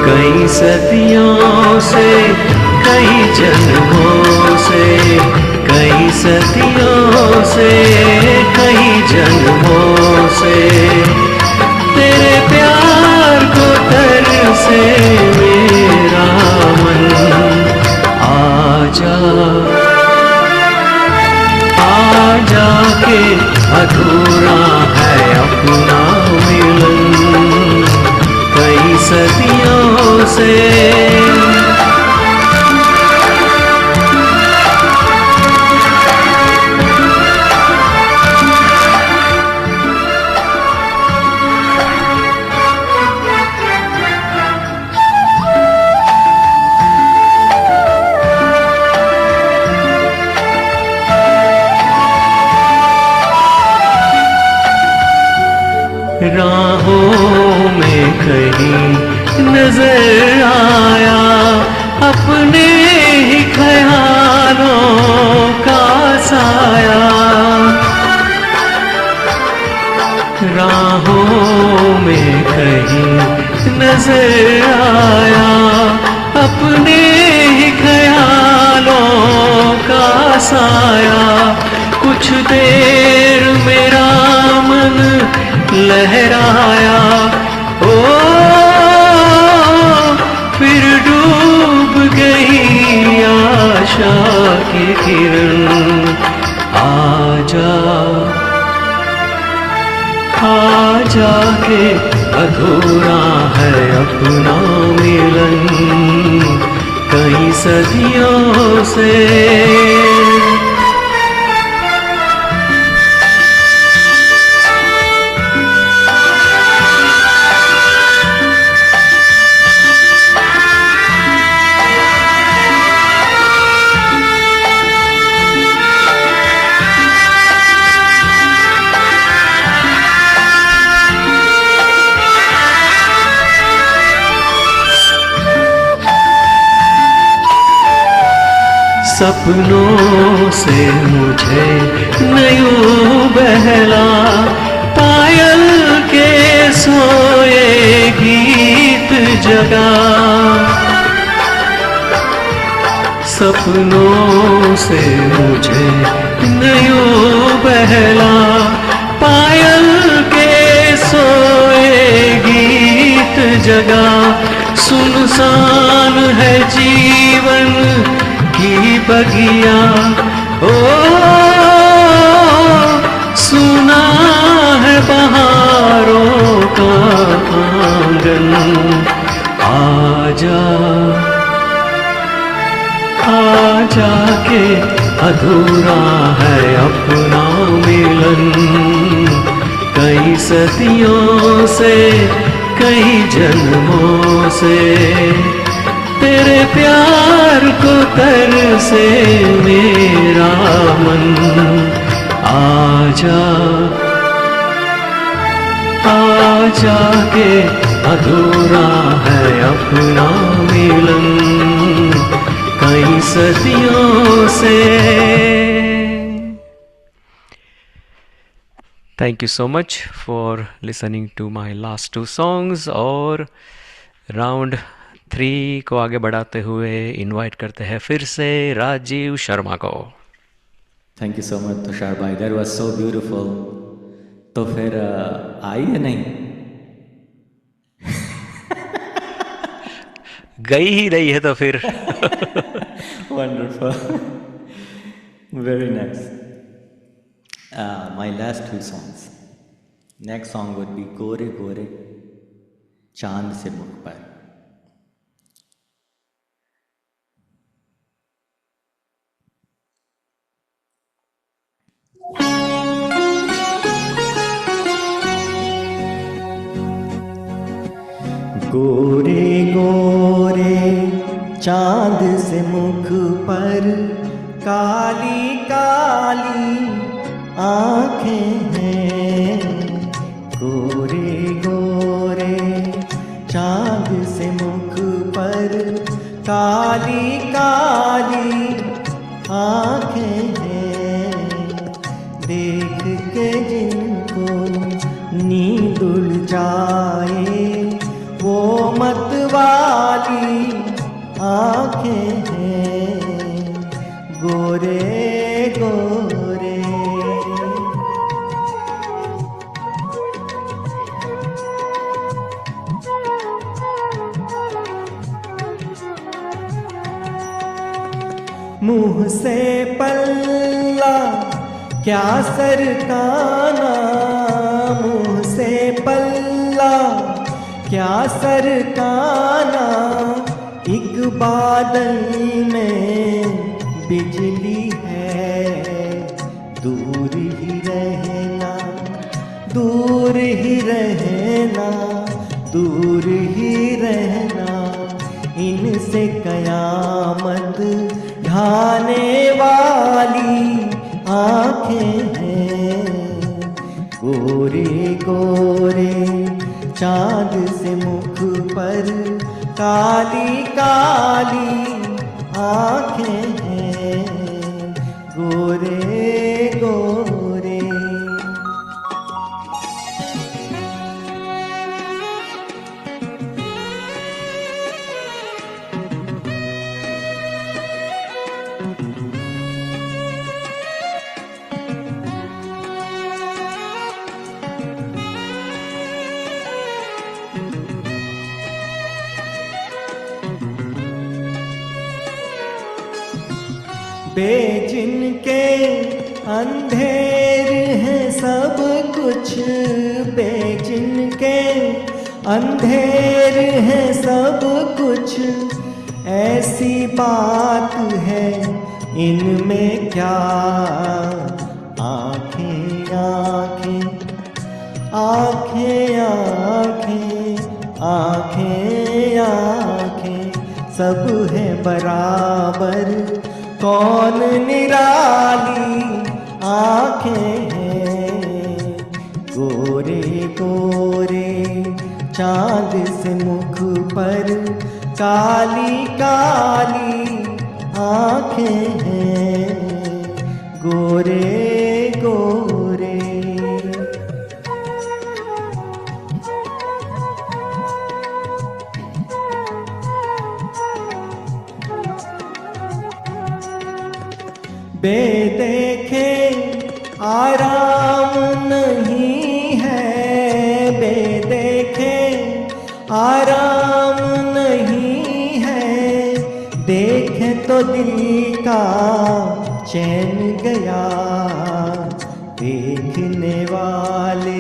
कई सदियों से कई जन्मों से कई सदियों से कई जन्मों से तेरे प्यार को तरसे मेरा मन। आजा आजा के अधूरा है अपना मिलन कई सदियों से। राहों में कहीं नजर आया अपने ही ख्यालों का साया। राहों में कहीं नजर आया अपने ही ख्यालों का साया। कुछ देर मेरा मन लहराया ओ फिर डूब गई आशा की किरण। आजा आजा के अधूरा है अपना मिलन कई सदियों से। सपनों से मुझे नयूं बहला पायल के सोए गीत जगा। सपनों से मुझे नयूं बहला पायल के सोए गीत जगा। सुनसान है जीवन की बगिया ओ सुना है बहारों का आंगन। आजा आजा के अधूरा है अपना मिलन कई सदियों से कई जन्मों से। तेरे प्यार को तरसे मेरा मन। आजा आजा के अधूरा है अपना मिलन कई सदियों से। Thank you so much for listening to my last two songs। और राउंड 3 को आगे बढ़ाते हुए इनवाइट करते हैं फिर से राजीव शर्मा को। Thank you so much Tushar भाई, दैट वाज सो ब्यूटीफुल। तो फिर आई है नहीं? गई ही नहीं है तो फिर Wonderful. Very nice. My last 2 songs. Next song would be गोरे गोरे चांद से मुख पर। गोरे गोरे चांद से मुख पर काली काली आंखें हैं। गोरे गोरे चांद से मुख पर काली काली आंखें हैं। देख के जिनको नींद उड़ जाए वो मतवाली आंखें हैं। गोरे गोरे मुंह से पल्ला क्या सरकाना, मुंह से पल्ला क्या सरकाना। एक बादल में बिजली है, दूर ही रहना, दूर ही रहना, दूर ही रहना। इनसे कयामत ढाने वाली आंखें हैं। गोरे गोरे चांद से मुख पर काली काली आंखें हैं। गोरे गोरे बेजिन के अंधेर है सब कुछ, बेजिन के अंधेर है सब कुछ। ऐसी बात है इनमें क्या, आंखें आंखें आंखें आंखें आंखें आंखें सब है बराबर, कौन निराली आंखें हैं। गोरे गोरे चांद से मुख पर काली काली आंखें हैं। गोरे गोरे बेदेखे आराम नहीं है, बेदेखे आराम नहीं है। देखे तो दिल का चैन गया, देखने वाले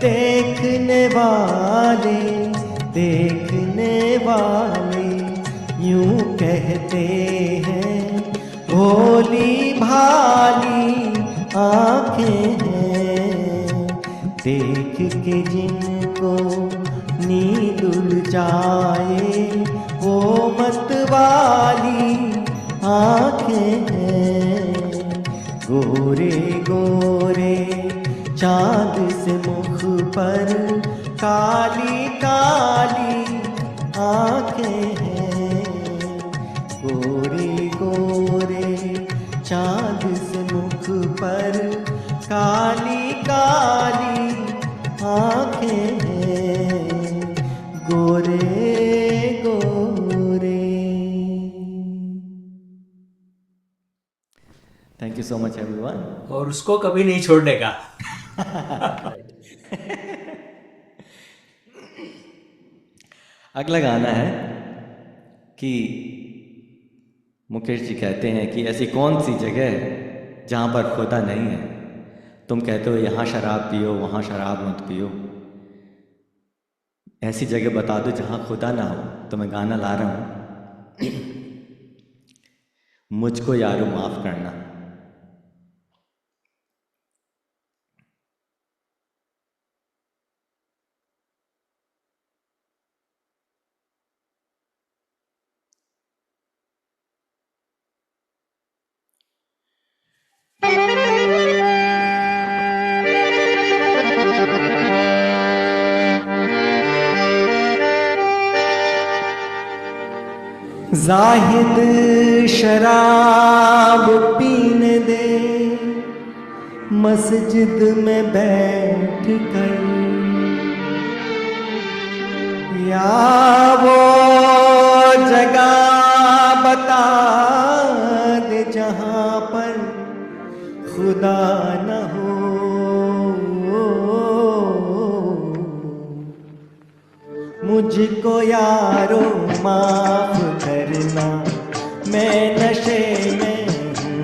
देखने वाले देखने वाले यूं कहते हैं भोली भाली आंखें हैं। देख के जिनको नींद उड़ जाए वो मतवाली आंखें हैं। गोरे गोरे चांद से मुख पर काली काली आंखें हैं। गोरे गोरे चांद से मुख पर काली काली आंखें हैं। गोरे गोरे सो मच एवरीवन। और उसको कभी नहीं छोड़ने का। अगला गाना है कि मुकेश जी कहते हैं कि ऐसी कौन सी जगह है जहाँ पर खुदा नहीं है। तुम कहते हो यहाँ शराब पियो, वहाँ शराब मत पियो। ऐसी जगह बता दो जहाँ खुदा ना हो। तो मैं गाना ला रहा हूँ, मुझको यारो माफ़ करना। जाहिद शराब पीने दे मस्जिद में बैठ कर, या वो जगह बता दे जहाँ पर खुदा न हो। मुझको यारो माफ करना, मैं नशे में हूँ।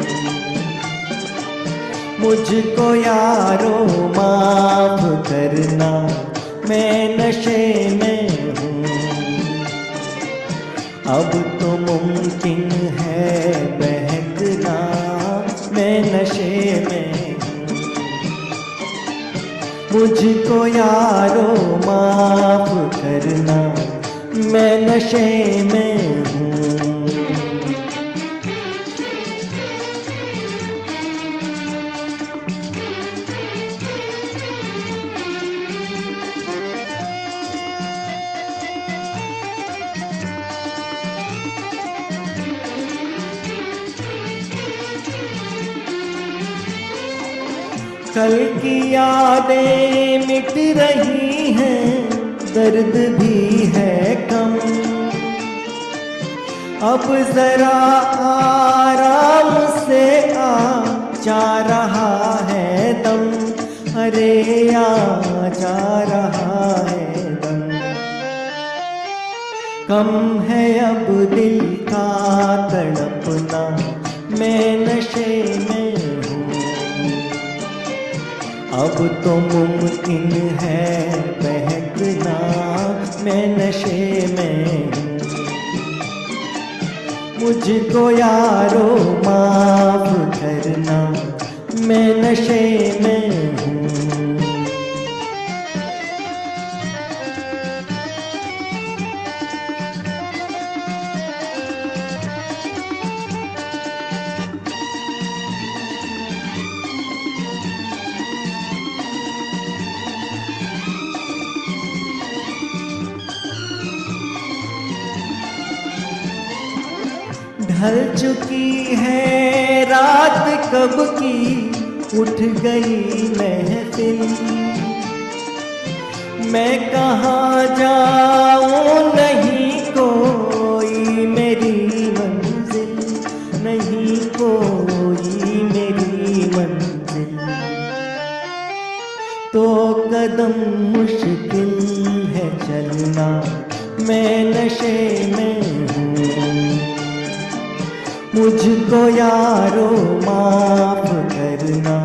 मुझको यारो माफ करना, मैं नशे में हूँ। अब तो मुमकिन है बहकना, मैं नशे में हूँ। मुझको यारो माफ करना, मैं नशे में हूँ। कल की यादें मिट रही हैं, दर्द भी है कम। अब जरा आराम से आ जा रहा है दम, अरे आ जा रहा है दम। कम है अब दिल का तड़पना, मैं नशे में हूँ। अब तो मुमकिन है बहकना, मैं नशे में हूँ। मुझको यारो माफ करना, मैं नशे में हूँ। ढल चुकी है रात कब की, उठ गई महफिल। मैं कहाँ जाऊँ, नहीं कोई मेरी मंजिल, नहीं कोई मेरी मंजिल। तो कदम मुश्किल है चलना, मैं नशे में हूँ। मुझको यारो माफ करना,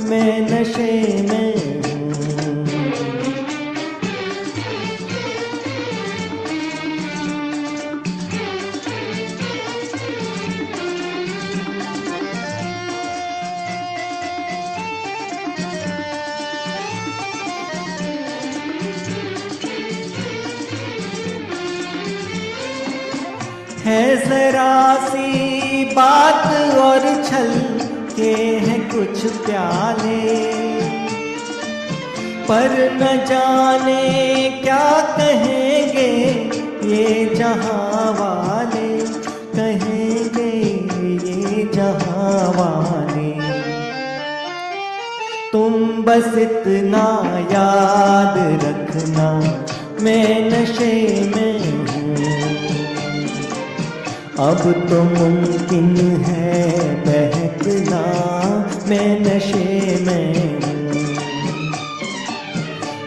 मैं नशे में हूँ। है जरा सी बात और छल के हैं कुछ प्याले, पर न जाने क्या कहेंगे ये जहां वाले, कहेंगे ये जहां वाले। तुम बस इतना याद रखना, मैं नशे में हूँ। अब तो मुमकिन है बहकना, मैं नशे में हूँ।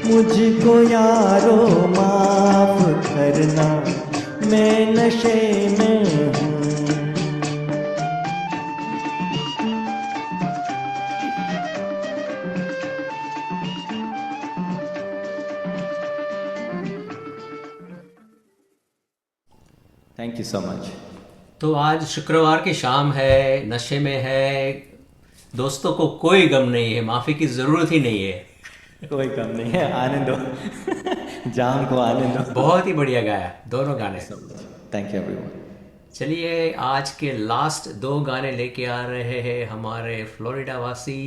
मुझको यारो माफ करना, मैं नशे में हूँ। Thank you so much. तो आज शुक्रवार की शाम है, नशे में है, दोस्तों को कोई गम नहीं है, माफ़ी की ज़रूरत ही नहीं है। कोई कम नहीं है, आने दो जाम को आने दो। बहुत ही बढ़िया गाया दोनों गाने। Thank you everyone. चलिए आज के लास्ट 2 गाने लेके आ रहे हैं हमारे फ्लोरिडा वासी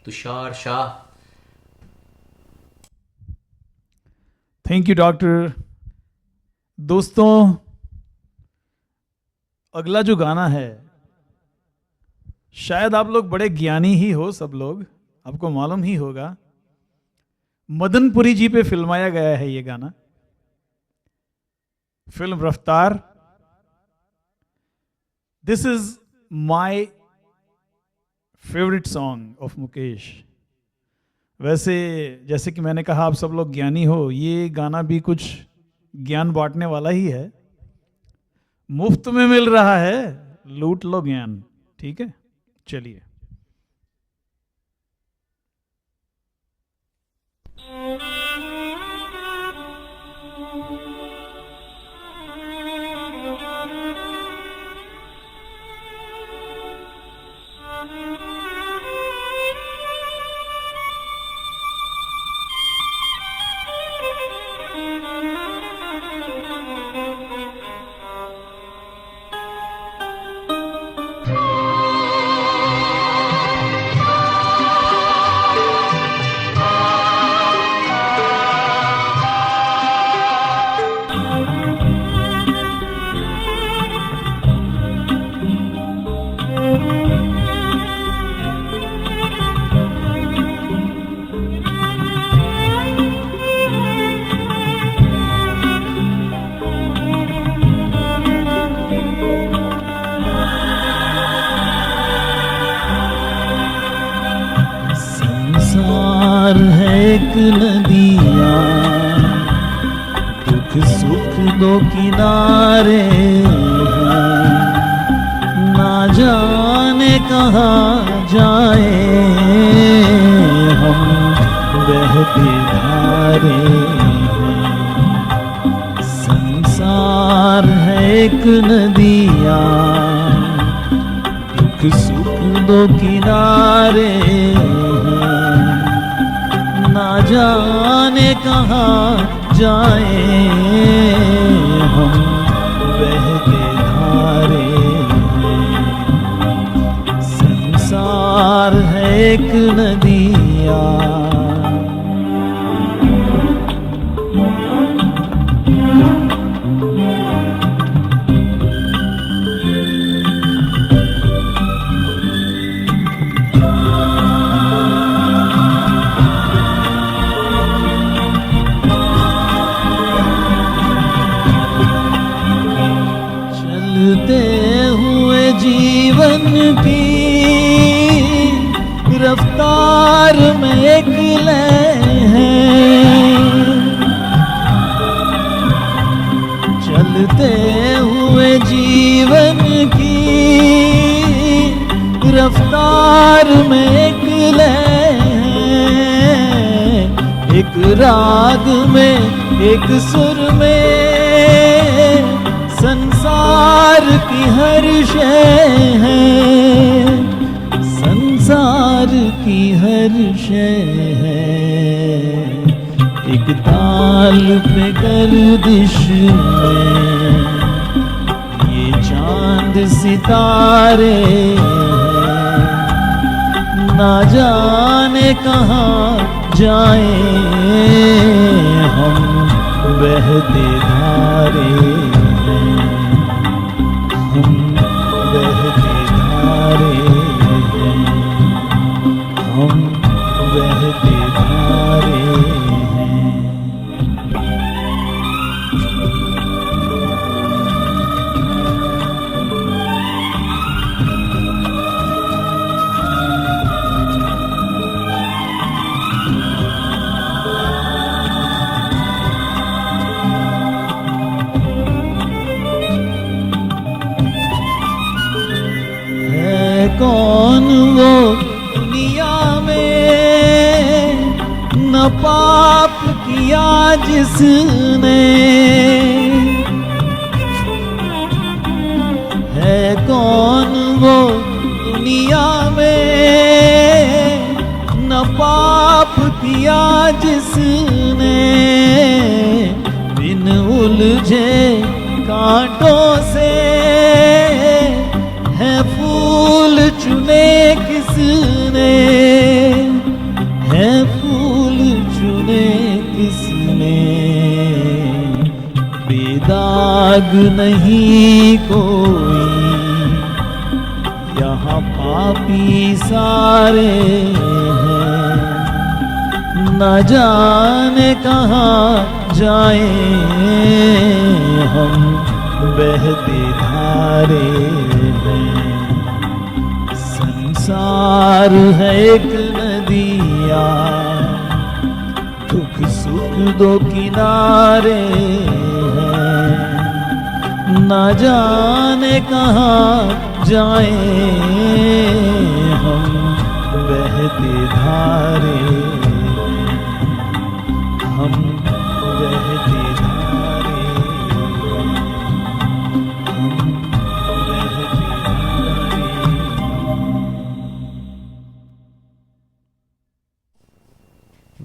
Tushar Shah. Thank you doctor. दोस्तों, अगला जो गाना है, शायद आप लोग बड़े ज्ञानी ही हो, सब लोग, आपको मालूम ही होगा, मदनपुरी जी पे फिल्माया गया है ये गाना। फिल्म रफ्तार। This is my favourite song of Mukesh. वैसे जैसे कि मैंने कहा आप सब लोग ज्ञानी हो, ये गाना भी कुछ ज्ञान बांटने वाला ही है। मुफ्त में मिल रहा है, लूट लो ज्ञान। ठीक है, चलिए। संसार है एक नदिया, दुख सुख दो किनारे हैं, ना जाने कहाँ जाए हम बहते धारे हैं। संसार है एक नदिया, दुख सुख दो किनारे हैं, ना जाने कहाँ जाए हम बहते धारे हैं। संसार है एक नदिया। जीवन की रफ्तार में एक लय है, चलते हुए जीवन की रफ्तार में एक लय है, एक राग में एक सुर में संसार की हर शय है, संसार की हर शय है। एक ताल पे गर्दिश में ये चांद सितारे हैं, ना जाने कहाँ जाए हम बहते धारे हैं, हम बहते धारे हैं, हम बहते धारे हैं। कौन वो दुनिया में न पाप किया जिसने, है कौन वो दुनिया में न पाप किया जिसने, बिन उलझे कांटों से है फूल चुने किसने, है फूल चुने किसने, बेदाग नहीं कोई यहाँ पापी सारे हैं, न जाने कहाँ जाए हम बहते धारे हैं। संसार है एक नदिया, दुख सुख दो किनारे हैं, न जाने कहाँ जाए हम बहते धारे, हम बहते धारे, हम बहते धारे।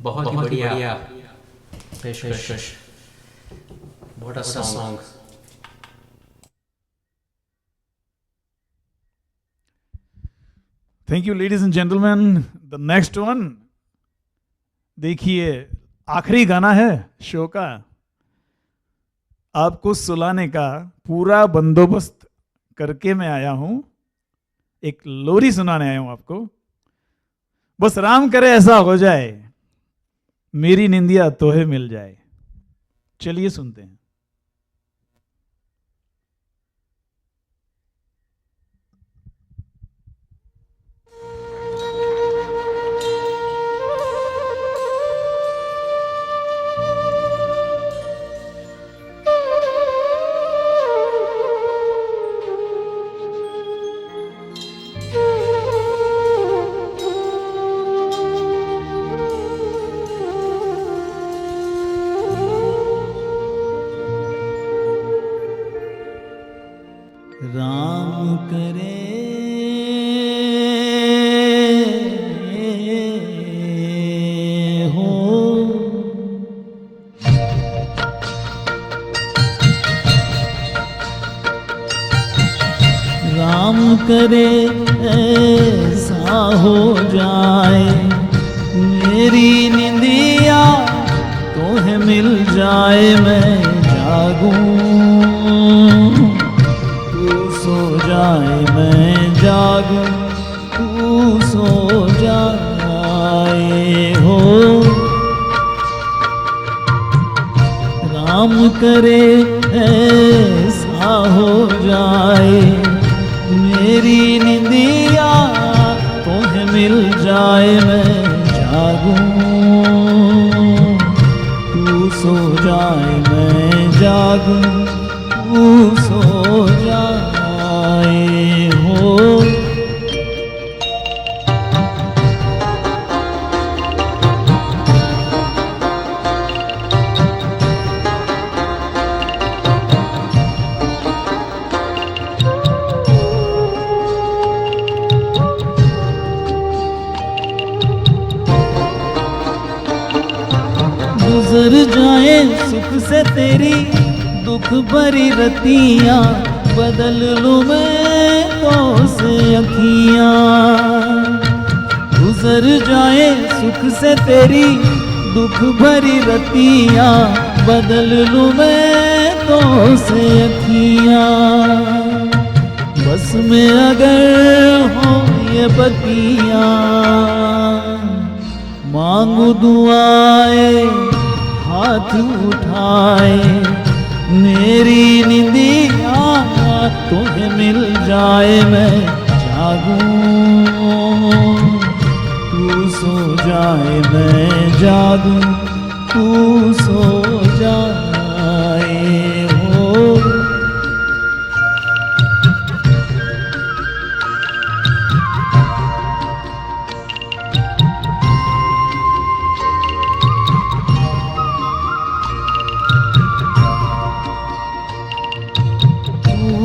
बहुत ही बढ़िया पेशकश, what a song. Thank you ladies and gentleman. The next one, देखिए आखिरी गाना है शो का, आपको सुलाने का पूरा बंदोबस्त करके मैं आया हूं, एक लोरी सुनाने आया हूं आपको। बस राम करे ऐसा हो जाए, मेरी निंदिया तोहे मिल जाए। चलिए सुनते हैं। राम करे हो, राम करे ऐसा हो जाए, मेरी निंदिया तोहे मिल जाए, मैं जागूं सो जाए, मैं जागूं तू सो जाए हो। राम करे ऐसा हो जाए, मेरी निंदिया तोहे मिल जाए, मैं जागूं तू सो जाए, मैं जागूं तू सो जाए हो। गुजर जाए सुख से तेरी दुख भरी रतियाँ, बदल लूँ मैं तो से अखियाँ। गुजर जाए सुख से तेरी दुख भरी रतियाँ, बदल लूँ मैं तो से अखियाँ। बस में अगर हो ये बतियाँ, मांगू दुआएं हाथ उठाए, मेरी निंदिया तुम्हें मिल जाए, मैं जागूं तू सो जाए, मैं जागूं तू सो जाए हो।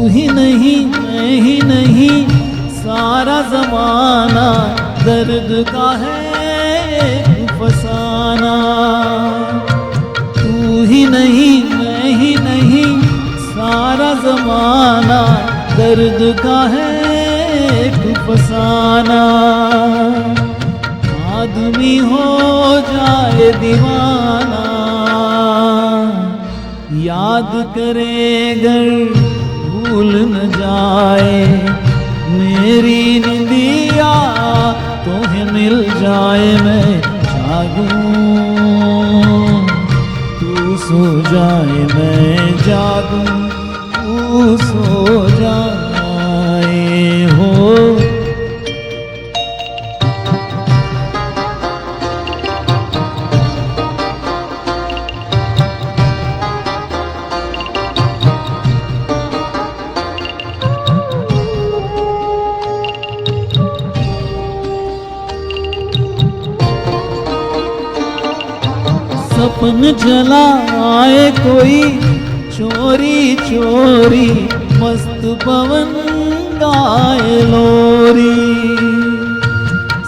ही नहीं मैं ही नहीं सारा जमाना दर्द का है एक फसाना। तू ही नहीं मैं ही नहीं सारा जमाना दर्द का है एक फसाना। आदमी हो जाए दीवाना याद करे गर भूल न जाए मेरी निंदिया तुम्हें मिल जाए मैं जागूं तू सो जाए मैं जागूं तू सो जाए हो। सपन जला आए कोई चोरी चोरी मस्त पवन गाए लोरी।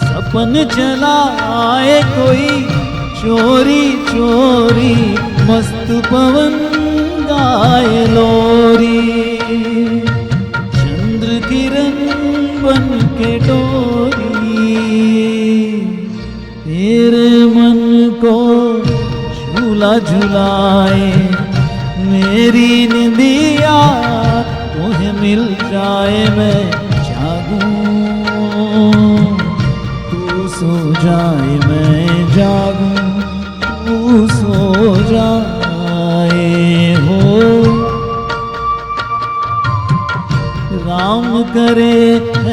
सपन जला आए कोई चोरी चोरी मस्त पवन गाए लोरी। चंद्र किरण बन के डोरी तेरे मन को झूला झुलाए मेरी निंदिया तुम्हें मिल जाए मैं जागूं तू सो जाए मैं जागूं तू सो जाए हो। राम करे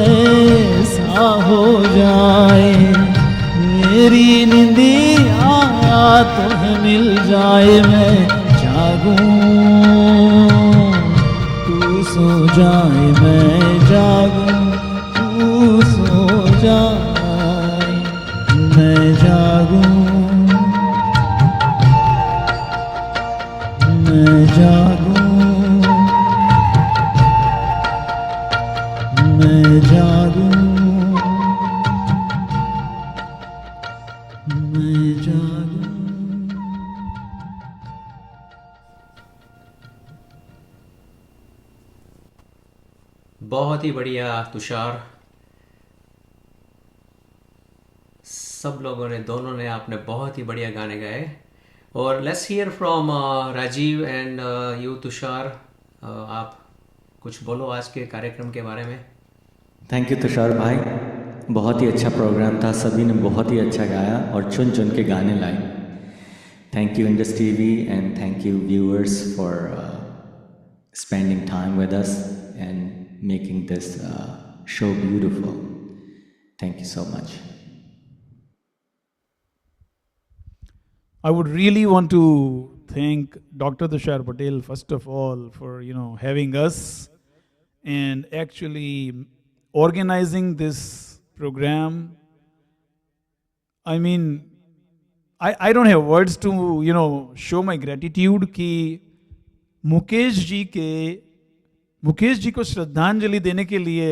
ऐसा हो जाए मेरी निंदिया तुम्हें मिल जाए मैं जागूं तू सो जाए मैं जागूं तू सो जाए मैं जागूं मैं जागूं मैं जागूं मैं जागूं। बहुत ही बढ़िया तुषार। सब लोगों ने दोनों ने आपने बहुत ही बढ़िया गाने गाए। और let's hear from Rajiv and you Tushar. आप कुछ बोलो आज के कार्यक्रम के बारे में। थैंक यू तुषार भाई, बहुत ही अच्छा प्रोग्राम था, सभी ने बहुत ही अच्छा गाया और चुन चुन के गाने लाए। Thank you Indus TV and thank you viewers for spending time with us and making this show beautiful. Thank you so much. I would really want to thank Dr. Tushar Patel first of all for having us and actually organizing this program. I mean, I don't have words to show my gratitude कि मुकेश जी को श्रद्धांजलि देने के लिए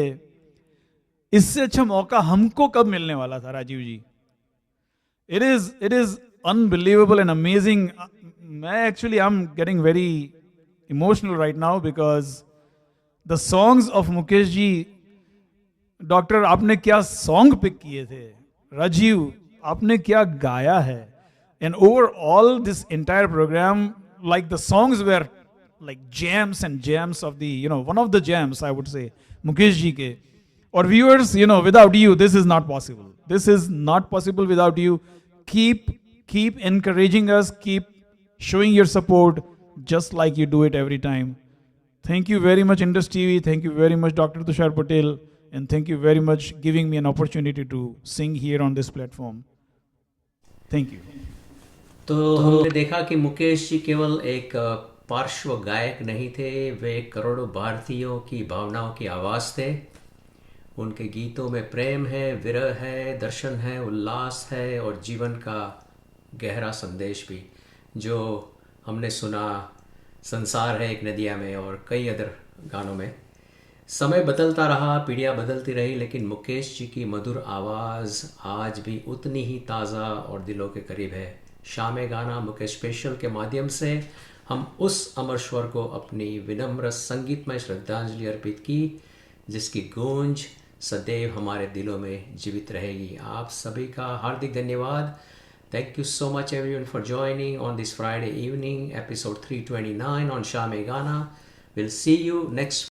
इससे अच्छा मौका हमको कब मिलने वाला था Rajiv ji. It is unbelievable and amazing. मैं actually I am getting very emotional right now because the songs of Mukesh ji. Doctor आपने क्या सॉन्ग पिक किए थे, राजीव आपने क्या गाया है, and overall this entire program like the songs were like jams and jams of the one of the jams I would say Mukesh ji ke. Or viewers, without you this is not possible. This is not possible without you. Keep encouraging us, keep showing your support just like you do it every time. Thank you very much Indus TV, thank you very much Dr. Tushar Patel, and thank you very much giving me an opportunity to sing here on this platform. Thank you. तो हमने देखा कि मुकेश जी केवल एक पार्श्व गायक नहीं थे, वे करोड़ों भारतीयों की भावनाओं की आवाज़ थे। उनके गीतों में प्रेम है, विरह है, दर्शन है, उल्लास है और जीवन का गहरा संदेश भी, जो हमने सुना संसार है एक नदिया में और कई अदर गानों में। समय बदलता रहा, पीढ़ियाँ बदलती रही, लेकिन मुकेश जी की मधुर आवाज़ आज भी उतनी ही ताज़ा और दिलों के करीब है। शाम गाना मुकेश स्पेशल के माध्यम से हम उस अमर स्वर को अपनी विनम्र संगीतमय श्रद्धांजलि अर्पित की, जिसकी गूंज सदैव हमारे दिलों में जीवित रहेगी। आप सभी का हार्दिक धन्यवाद। Thank you so much everyone for joining on this Friday evening, episode 329 on Shame Gana. We'll see you next